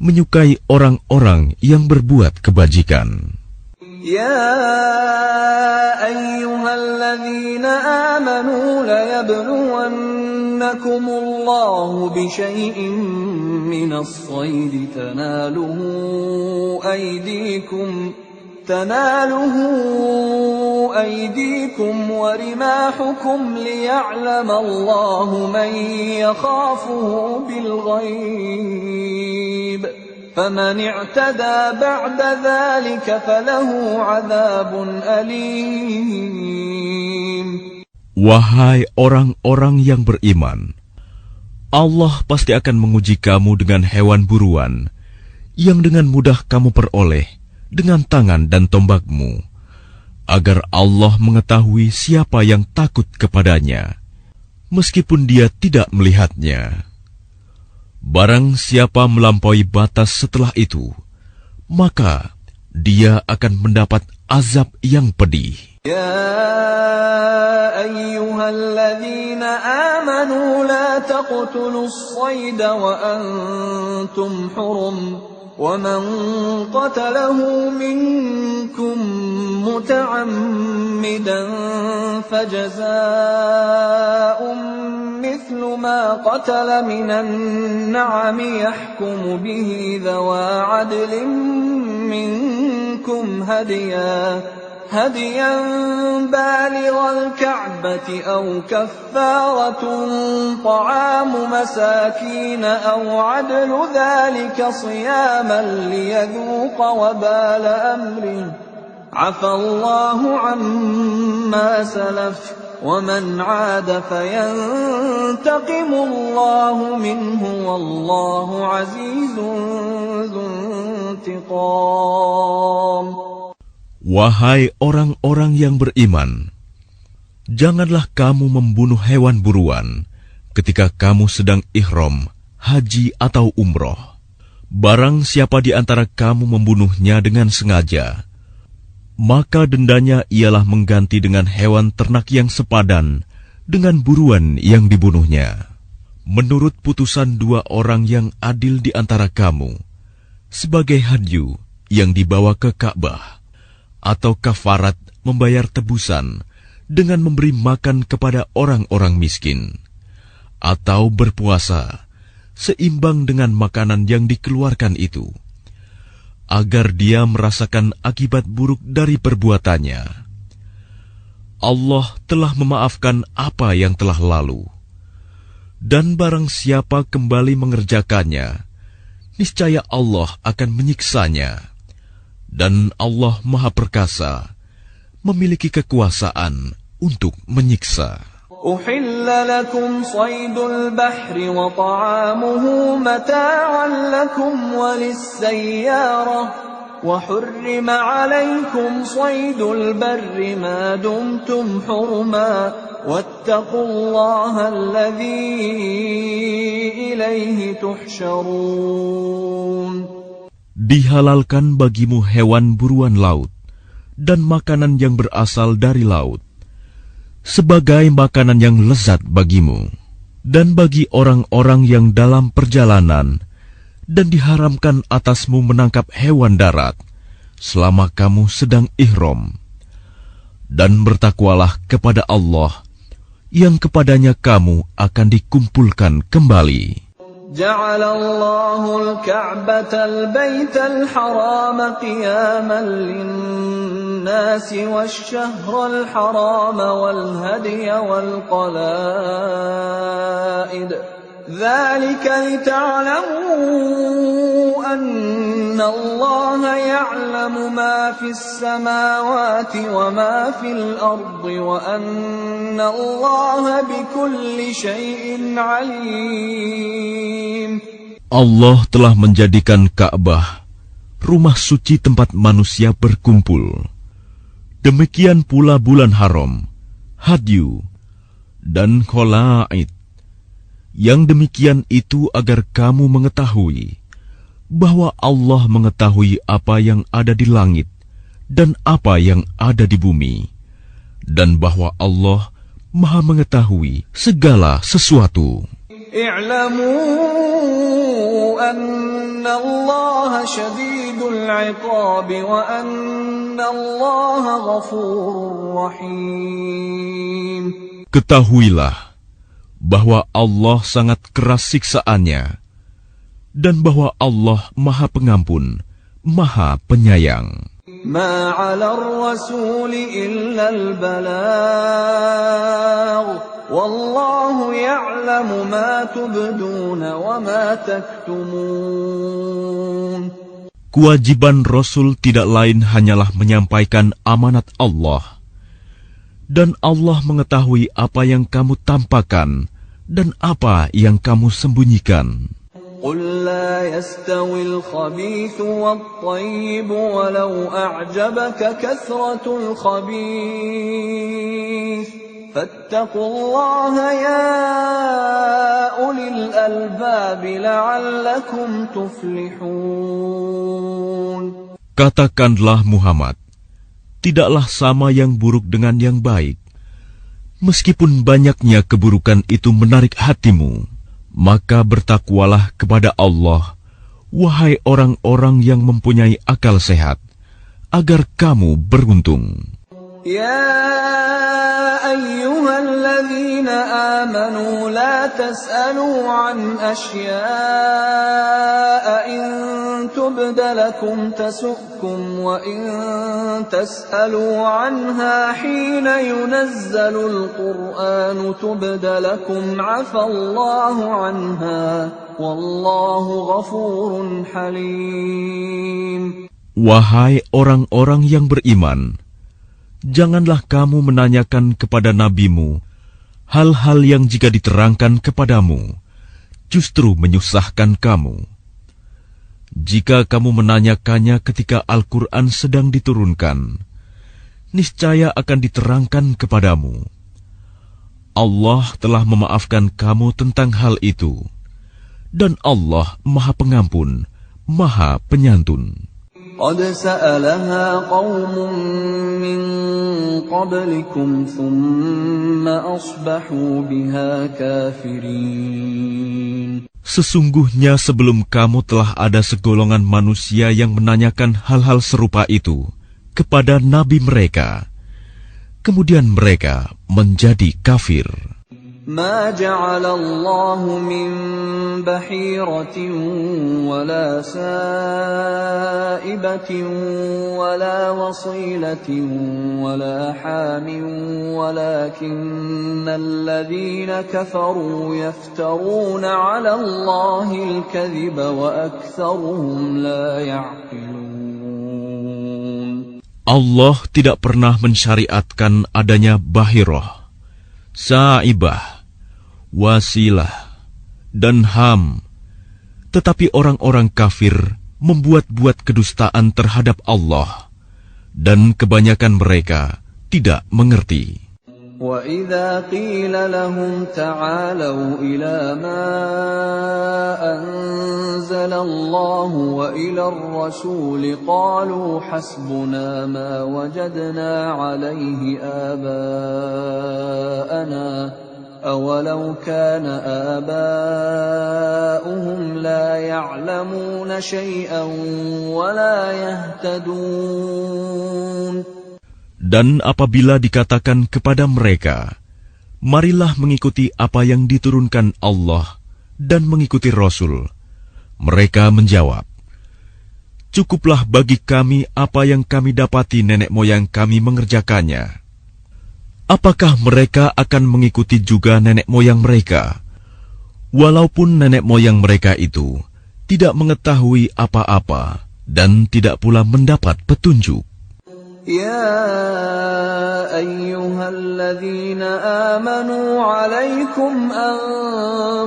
menyukai orang-orang yang berbuat kebajikan. يا أيها الذين آمنوا ليبلونكم الله بشيء من الصيد تناله أيديكم ورماحكم ليعلم الله من يخافه بالغيب فمن اعتدى بعد ذلك فله عذاب أليم. Wahai orang-orang yang beriman, Allah pasti akan menguji kamu dengan hewan buruan yang dengan mudah kamu peroleh dengan tangan dan tombakmu, agar Allah mengetahui siapa yang takut kepadanya, meskipun dia tidak melihatnya. Barang siapa melampaui batas setelah itu, maka dia akan mendapat azab yang pedih. يا أيها الذين آمنوا لا تقتلوا الصيد وأنتم حرم ومن قتله منكم متعمدا فجزاء مثل ما قتل من النعم يحكم به ذوى عدل منكم هديا بالغ الكعبة أو كفارة طعام مساكين أو عدل ذلك صياما ليذوق وبال أمره عفى الله عما سلف ومن عاد فينتقم الله منه والله عزيز ذو انتقام. Wahai orang-orang yang beriman, janganlah kamu membunuh hewan buruan ketika kamu sedang ihram, haji atau umroh. Barang siapa di antara kamu membunuhnya dengan sengaja, maka dendanya ialah mengganti dengan hewan ternak yang sepadan dengan buruan yang dibunuhnya. Menurut putusan dua orang yang adil di antara kamu, sebagai hadyu yang dibawa ke Ka'bah, atau kafarat membayar tebusan dengan memberi makan kepada orang-orang miskin, atau berpuasa seimbang dengan makanan yang dikeluarkan itu, agar dia merasakan akibat buruk dari perbuatannya. Allah telah memaafkan apa yang telah lalu, dan barang siapa kembali mengerjakannya, niscaya Allah akan menyiksanya. Dan Allah Maha Perkasa, memiliki kekuasaan untuk menyiksa. أحل لكم صيد البحر وطعامه متاعا لكم وللسيارة وحرم عليكم صيد البر ما دمتم حرما واتقوا الله الذي إليه تحشرون. Dihalalkan bagimu hewan buruan laut dan makanan yang berasal dari laut, sebagai makanan yang lezat bagimu, dan bagi orang-orang yang dalam perjalanan, dan diharamkan atasmu menangkap hewan darat selama kamu sedang ihram. Dan bertakwalah kepada Allah, yang kepadanya kamu akan dikumpulkan kembali. جعل الله الكعبة البيت الحرام قياما للناس والشهر الحرام والهدي والقلائد ذلك لتعلموا أن الله يعلم ما في السماوات وما في الأرض وأن الله بكل شيء عليم. Allah telah menjadikan Ka'bah rumah suci tempat manusia berkumpul. Demikian pula bulan haram, hadyu, dan kholaid. Yang demikian itu agar kamu mengetahui bahwa Allah mengetahui apa yang ada di langit dan apa yang ada di bumi, dan bahwa Allah Maha mengetahui segala sesuatu. i'lamu anna Allah syadidul 'iqab wa anna Allah ghafurur rahim. Ketahuilah bahwa Allah sangat keras siksaannya, dan bahwa Allah Maha Pengampun, Maha Penyayang. Ma 'ala ar-rasul illa al-balagh wallahu ya'lamu ma tubduna wa ma taktumun. Kewajiban Rasul tidak lain hanyalah menyampaikan amanat Allah, dan Allah mengetahui apa yang kamu tampakkan dan apa yang kamu sembunyikan. قل لا يستوي الخبيث والطيب ولو أعجبك كثرة الخبيث فاتقوا الله يا أولي الألباب لعلكم تفلحون. Katakanlah Muhammad, tidaklah sama yang buruk dengan yang baik. Meskipun banyaknya keburukan itu menarik hatimu, maka bertakwalah kepada Allah, wahai orang-orang yang mempunyai akal sehat, agar kamu beruntung. يا أيها الذين آمنوا لا تسألوا عن أشياء إن تبد لكم تسؤكم وإن تسألوا عنها حين ينزل القرآن تبد لكم عفى الله عنها والله غفور حليم. Wahai orang-orang yang beriman, janganlah kamu menanyakan kepada nabimu hal-hal yang jika diterangkan kepadamu justru menyusahkan kamu. Jika kamu menanyakannya ketika Al-Quran sedang diturunkan, niscaya akan diterangkan kepadamu. Allah telah memaafkan kamu tentang hal itu, dan Allah Maha Pengampun, Maha Penyantun. قد سألها قوم من قبلكم ثم أصبحوا بها كافرين. Sesungguhnya sebelum kamu telah ada segolongan manusia yang menanyakan hal-hal serupa itu kepada nabi mereka, kemudian mereka menjadi kafir. ما جعل الله من بحيرة ولا سائبة ولا وصيلة ولا حام ولكن الذين كفروا يفترون على الله الكذب وأكثرهم لا يعقلون. Allah tidak pernah mensyariatkan adanya bahirah, sa'ibah, wasilah, dan ham. Tetapi orang-orang kafir membuat-buat kedustaan terhadap Allah, dan kebanyakan mereka tidak mengerti. وَإِذَا قِيلَ لَهُمْ تَعَالَوْا إِلَى مَا أَنزَلَ اللَّهُ وَإِلَى الرَّسُولِ قَالُوا حَسْبُنَا مَا وَجَدْنَا عَلَيْهِ آبَاءَنَا أَوَلَوْ كَانَ آبَاؤُهُمْ لَا يَعْلَمُونَ شَيْئًا وَلَا يَهْتَدُونَ. Dan apabila dikatakan kepada mereka, marilah mengikuti apa yang diturunkan Allah dan mengikuti Rasul, mereka menjawab, cukuplah bagi kami apa yang kami dapati nenek moyang kami mengerjakannya. Apakah mereka akan mengikuti juga nenek moyang mereka, walaupun nenek moyang mereka itu tidak mengetahui apa-apa dan tidak pula mendapat petunjuk? يا أيها الذين آمنوا عليكم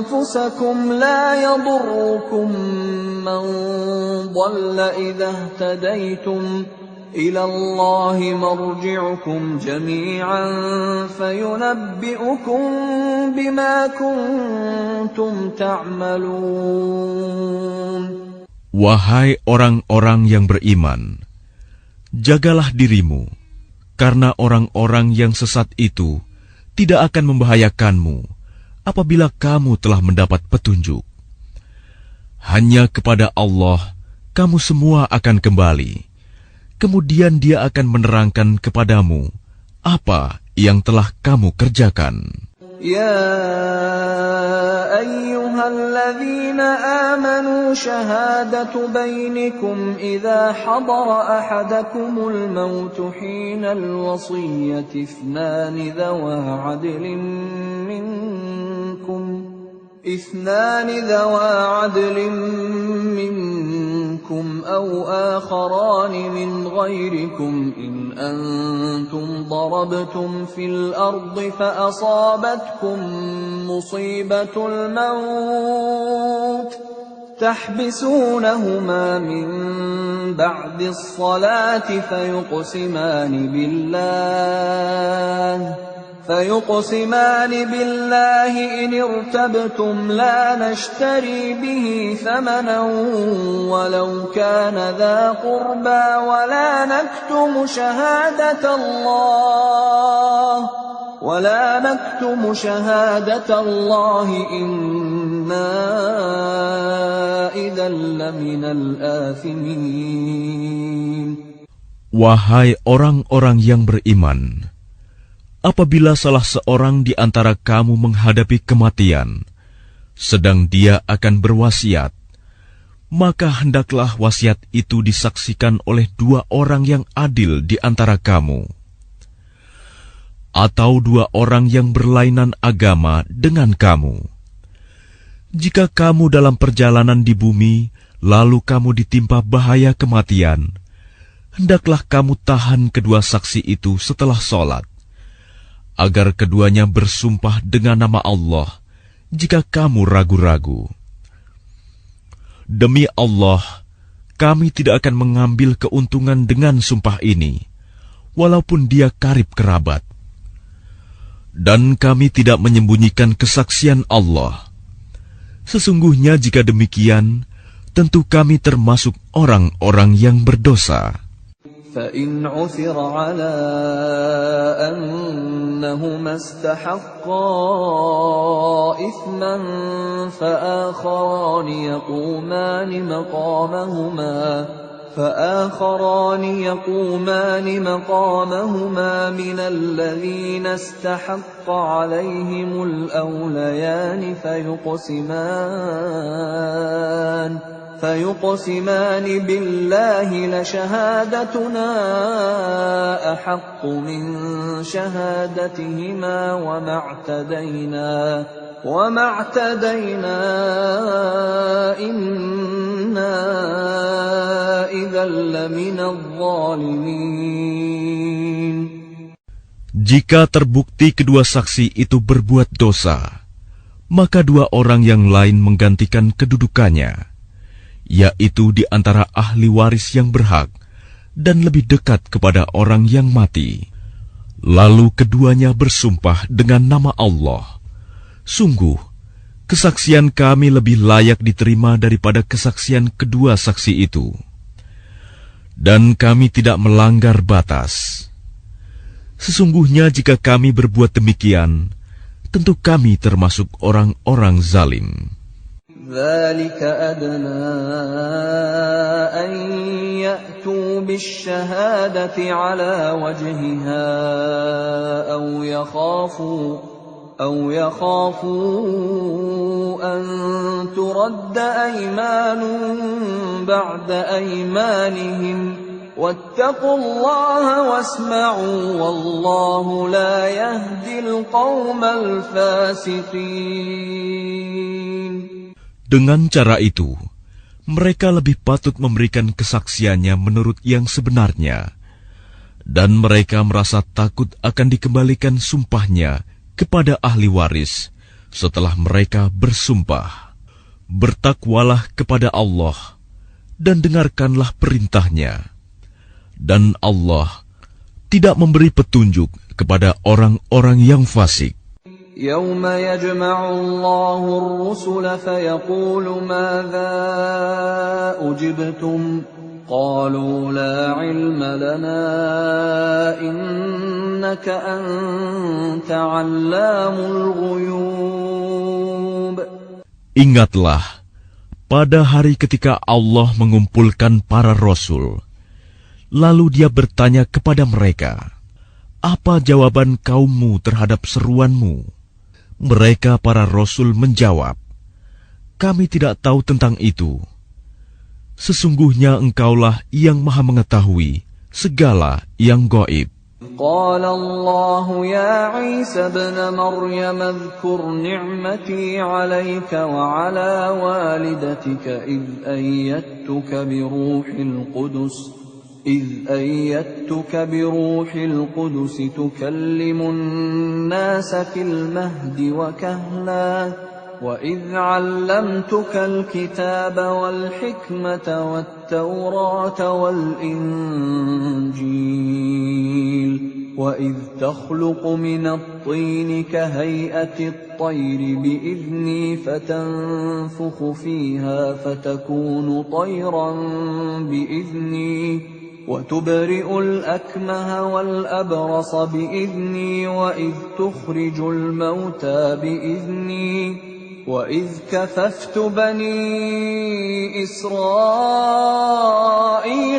أنفسكم لا يضركم من ضل إذا اهتديتم إلى الله مرجعكم جميعا فينبئكم بما كنتم تعملون. Wahai orang-orang yang beriman, jagalah dirimu, karena orang-orang yang sesat itu tidak akan membahayakanmu apabila kamu telah mendapat petunjuk. Hanya kepada Allah kamu semua akan kembali, kemudian Dia akan menerangkan kepadamu apa yang telah kamu kerjakan. يا أيها الذين آمنوا شهادة بينكم إذا حضر أحدكم الموت حين الوصية اثنان ذوى عدل منكم أو آخران من غيركم إن أنتم ضربتم في الأرض فأصابتكم مصيبة الموت تحبسونهما من بعد الصلاة فيقسمان بالله إن ارتبتم لا نشتري به ثمنا ولو كان ذا قربى ولا نكتم شهادة الله إنا إذا لمن الآثمين. Wahai orang-orang yang beriman, apabila salah seorang di antara kamu menghadapi kematian, sedang dia akan berwasiat, maka hendaklah wasiat itu disaksikan oleh dua orang yang adil di antara kamu, atau dua orang yang berlainan agama dengan kamu. Jika kamu dalam perjalanan di bumi, lalu kamu ditimpa bahaya kematian, hendaklah kamu tahan kedua saksi itu setelah sholat, agar keduanya bersumpah dengan nama Allah jika kamu ragu-ragu. Demi Allah, kami tidak akan mengambil keuntungan dengan sumpah ini, walaupun dia karib kerabat. Dan kami tidak menyembunyikan kesaksian Allah. Sesungguhnya jika demikian, tentu kami termasuk orang-orang yang berdosa. فإن عثر على أنهما استحقا إثما فآخران يقومان مقامهما من الذين استحق عليهم الأوليان فيقسمان بالله لشهادتنا أحق من شهادتهما وما اعتدينا إنا إذا لمن الظالمين. Jika terbukti kedua saksi itu berbuat dosa, maka dua orang yang lain menggantikan kedudukannya, yaitu di antara ahli waris yang berhak dan lebih dekat kepada orang yang mati. Lalu keduanya bersumpah dengan nama Allah, "Sungguh, kesaksian kami lebih layak diterima daripada kesaksian kedua saksi itu. Dan kami tidak melanggar batas. Sesungguhnya jika kami berbuat demikian, tentu kami termasuk orang-orang zalim." ذلك أدنى أن يأتوا بالشهادة على وجهها أو يخافوا أن ترد أيمان بعد أيمانهم واتقوا الله واسمعوا والله لا يهدي القوم الفاسقين. Dengan cara itu, mereka lebih patut memberikan kesaksiannya menurut yang sebenarnya, dan mereka merasa takut akan dikembalikan sumpahnya kepada ahli waris setelah mereka bersumpah. Bertakwalah kepada Allah dan dengarkanlah perintahnya, dan Allah tidak memberi petunjuk kepada orang-orang yang fasik. يوم يجمع الله الرسل فيقول ماذا أجبتم قالوا لا علم لنا إنك أنت علام الغيوب. Ingatlah pada hari ketika Allah mengumpulkan para rasul, lalu Dia bertanya kepada mereka, "Apa jawaban kaummu terhadap seruanmu?" Mereka para rasul menjawab, "Kami tidak tahu tentang itu. Sesungguhnya Engkaulah yang Maha Mengetahui segala yang gaib." قال الله يا عيسى ابن مريم اذكر نعمتي عليك وعلى والدتك إذ أيدتك بروح القدس تكلم الناس في المهد وكهلا وإذ علمتك الكتاب والحكمة والتوراة والإنجيل وإذ تخلق من الطين كهيئة الطير بإذني فتنفخ فيها فتكون طيرا بإذني وتبرئ الأكمه والأبرص بإذني وإذ تخرج الموتى بإذني وإذ كففت بني إسرائيل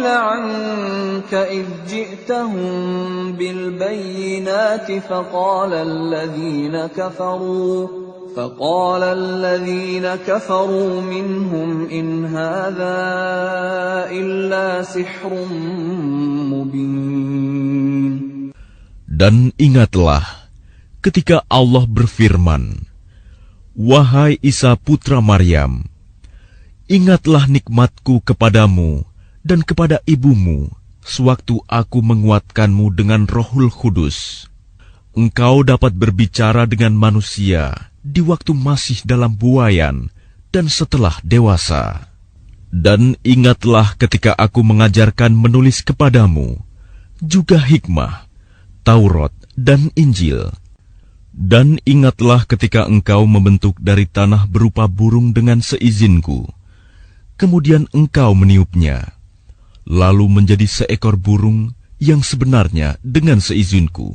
عنك إذ جئتهم بالبينات فقال الذين كفروا منهم إن هذا إلا سحر مبين. Dan ingatlah ketika Allah berfirman, "Wahai Isa putra Maryam, ingatlah nikmatku kepadamu dan kepada ibumu sewaktu aku menguatkanmu dengan Rohul Kudus. Engkau dapat berbicara dengan manusia di waktu masih dalam buayan dan setelah dewasa. Dan ingatlah ketika aku mengajarkan menulis kepadamu, juga hikmah, Taurat dan Injil. Dan ingatlah ketika engkau membentuk dari tanah berupa burung dengan seizinku, kemudian engkau meniupnya, lalu menjadi seekor burung yang sebenarnya dengan seizinku.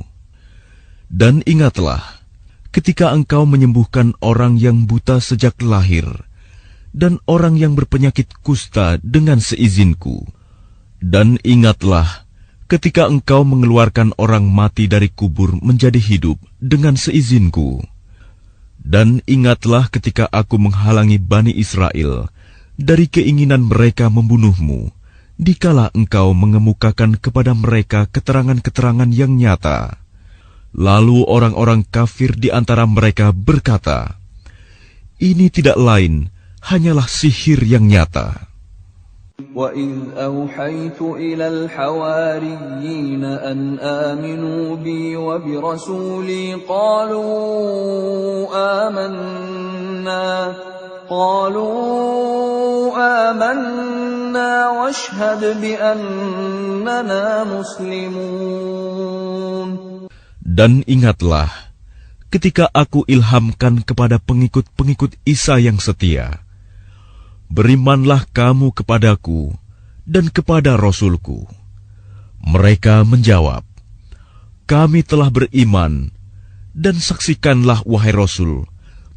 Dan ingatlah ketika engkau menyembuhkan orang yang buta sejak lahir, dan orang yang berpenyakit kusta dengan seizinku. Dan ingatlah ketika engkau mengeluarkan orang mati dari kubur menjadi hidup dengan seizinku. Dan ingatlah ketika aku menghalangi Bani Israel dari keinginan mereka membunuhmu, dikala engkau mengemukakan kepada mereka keterangan-keterangan yang nyata. Lalu orang-orang kafir di antara mereka berkata, "Ini tidak lain, hanyalah sihir yang nyata." وَإِذْ أَوْحَيْتُ إِلَى الْحَوَارِيِّينَ أَنْ آمِنُوا بِي وَبِرَسُولِي قَالُوا آمَنَّا وَاشْهَدْ بِأَنَّنَا مُسْلِمُونَ. Dan ingatlah ketika aku ilhamkan kepada pengikut-pengikut Isa yang setia, berimanlah kamu kepadaku dan kepada Rasulku. Mereka menjawab, kami telah beriman, dan saksikanlah wahai Rasul,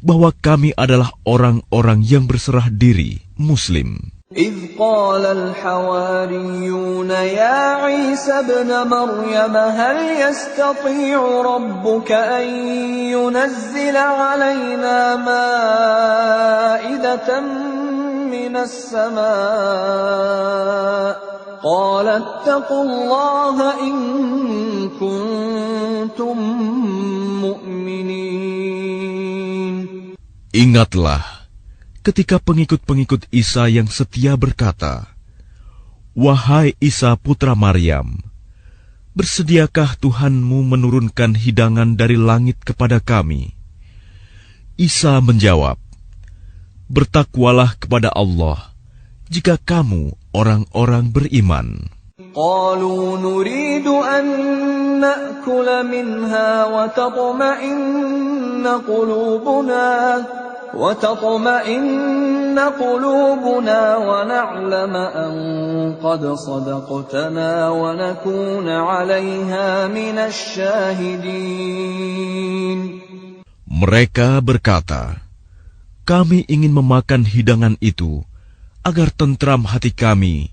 bahwa kami adalah orang-orang yang berserah diri, Muslim. إذ قال الحواريون يا عيسى ابن مريم هل يستطيع ربك أن ينزل علينا مائدة من السماء قال اتقوا الله إن كنتم مؤمنين. Ingatlah ketika pengikut-pengikut Isa yang setia berkata, wahai Isa putra Maryam, bersediakah Tuhanmu menurunkan hidangan dari langit kepada kami? Isa menjawab, bertakwalah kepada Allah jika kamu orang-orang beriman. قالوا نريد أن نأكل منها وتطمئن قلوبنا ونعلم أن قد صدقتنا ونكون عليها من الشاهدين. Mereka berkata, kami ingin memakan hidangan itu agar tentram hati kami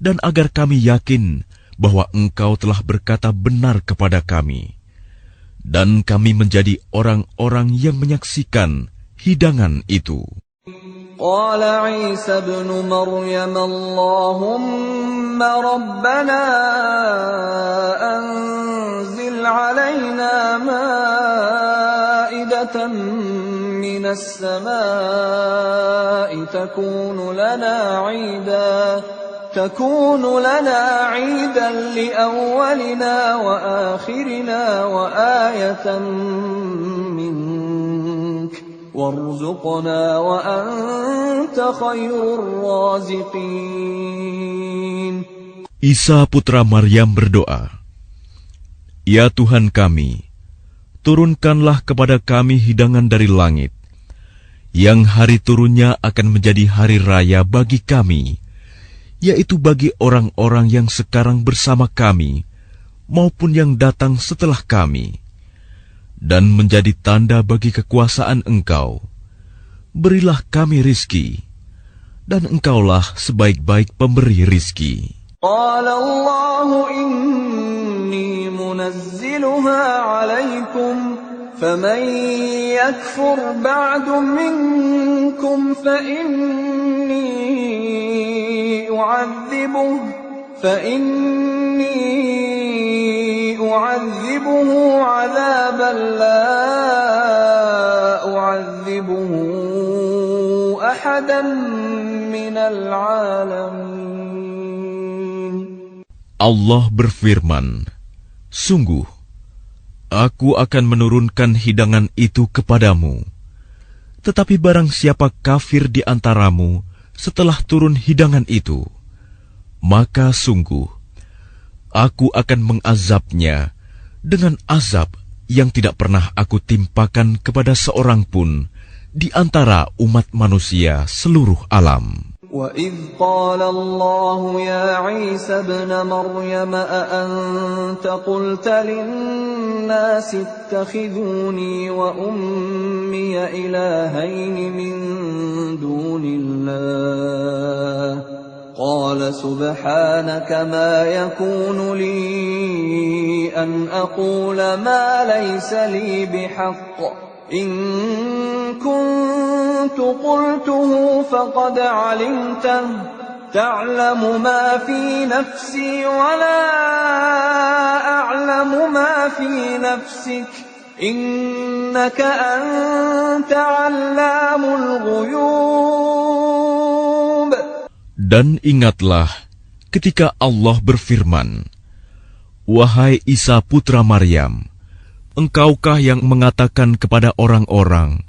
dan agar kami yakin bahwa Engkau telah berkata benar kepada kami, dan kami menjadi orang-orang yang menyaksikan hidangan itu. قال عيسى ابن مريم اللهم ربنا أنزل علينا مائدة من السماء تكون لنا عيدا لأولنا وآخرنا وآية منك وارزقنا وأنت خير الرازقين. Isa putra Maryam berdoa, ya Tuhan kami, turunkanlah kepada kami hidangan dari langit, yang hari turunnya akan menjadi hari raya bagi kami, yaitu bagi orang-orang yang sekarang bersama kami, maupun yang datang setelah kami, dan menjadi tanda bagi kekuasaan Engkau. Berilah kami rizki, dan Engkaulah sebaik-baik pemberi rizki. قال الله إني منزلها عليكم فمن يكفر بعد منكم فإني أعذبه عذابا لا أعذبه أحدا من العالمين. Allah berfirman, sungguh, aku akan menurunkan hidangan itu kepadamu. Tetapi barang siapa kafir di antaramu setelah turun hidangan itu, maka sungguh, aku akan mengazabnya dengan azab yang tidak pernah aku timpakan kepada seorang pun di antara umat manusia seluruh alam. وَإِذْ قَالَ اللَّهُ يَا عِيسَى ابْنَ مَرْيَمَ أَأَنْتَ قُلْتَ لِلنَّاسِ اتَّخِذُونِي وَأُمِّيَ إِلَٰهَيْنِ مِن دُونِ اللَّهِ قَالَ سُبْحَانَكَ مَا يَكُونُ لِي أَنْ أَقُولَ مَا لَيْسَ لِي بِحَقٍّ إن كنت قلته فقد علمته تعلم ما في نفسي ولا أعلم ما في نفسك إنك أنت علام الغيوب. Dan ingatlah ketika Allah berfirman, wahai Isa putra Maryam, engkaukah yang mengatakan kepada orang-orang,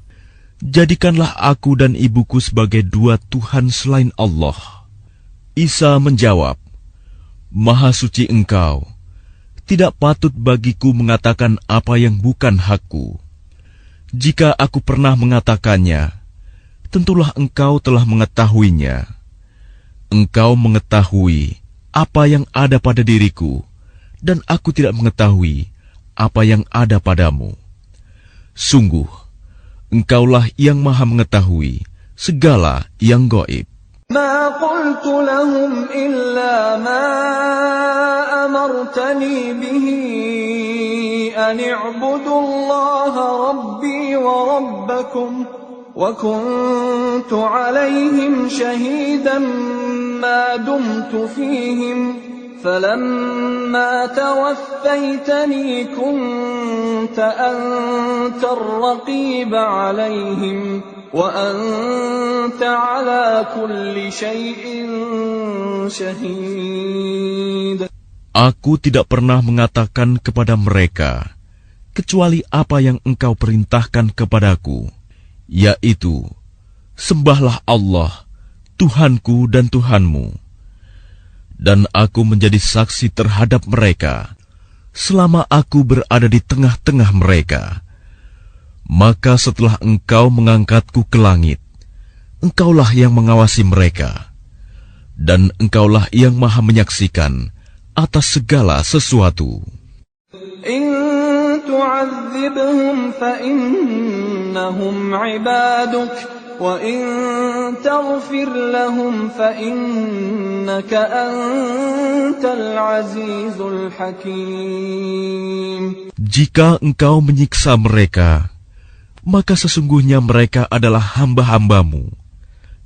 jadikanlah aku dan ibuku sebagai dua Tuhan selain Allah? Isa menjawab, Maha suci Engkau, Tidak patut bagiku mengatakan apa yang bukan hakku. Jika aku pernah mengatakannya, tentulah engkau telah mengetahuinya. Engkau mengetahui apa yang ada pada diriku, dan aku tidak mengetahui apa yang ada padamu. Sungguh, engkaulah yang maha mengetahui segala yang gaib. ما قلت لهم إلا ما أمرتني به أن اعبدوا الله ربي وربكم وكنت عليهم شهيدا ما دمت فيهم فلما توفيتني كنت أنت الرقيب عليهم وأنت على كل شيء شهيد. Aku tidak pernah mengatakan kepada mereka kecuali apa yang engkau perintahkan kepadaku, yaitu, sembahlah Allah, Tuhanku dan Tuhanmu. Dan aku menjadi saksi terhadap mereka selama aku berada di tengah-tengah mereka. Maka setelah engkau mengangkatku ke langit, engkaulah yang mengawasi mereka, dan engkaulah yang maha menyaksikan atas segala sesuatu. إن تعذبهم فإنهم عبادك وإن تغفر لهم فإنك أنت العزيز الحكيم. Jika engkau menyiksa mereka, maka sesungguhnya mereka adalah hamba-hambamu.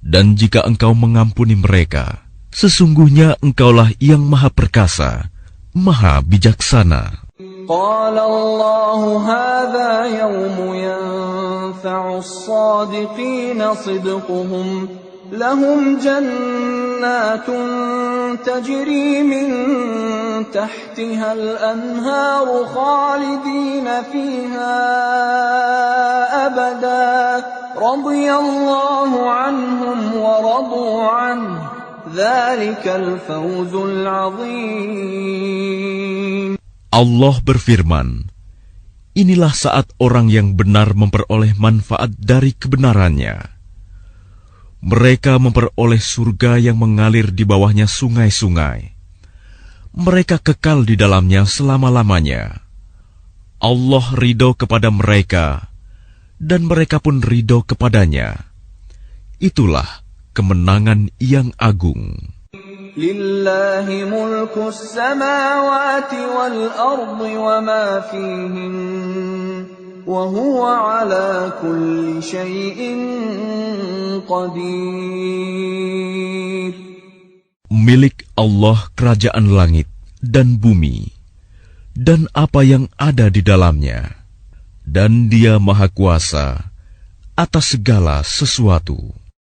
Dan jika engkau mengampuni mereka, sesungguhnya engkaulah yang maha perkasa, maha bijaksana. قال الله هذا يوم ينفع الصادقين صدقهم لهم جنات تجري من تحتها الأنهار خالدين فيها أبدا رضي الله عنهم ورضوا عنه ذلك الفوز العظيم. Allah berfirman, inilah saat orang yang benar memperoleh manfaat dari kebenarannya. Mereka memperoleh surga yang mengalir di bawahnya sungai-sungai. Mereka kekal di dalamnya selama-lamanya. Allah ridho kepada mereka, dan mereka pun ridho kepadanya. Itulah kemenangan yang agung. لله ملك السماوات والأرض وما فيهن وهو على كل شيء قدير. Milik Allah kerajaan langit dan bumi, dan apa yang ada di dalamnya, dan Dia Maha Kuasa atas segala sesuatu.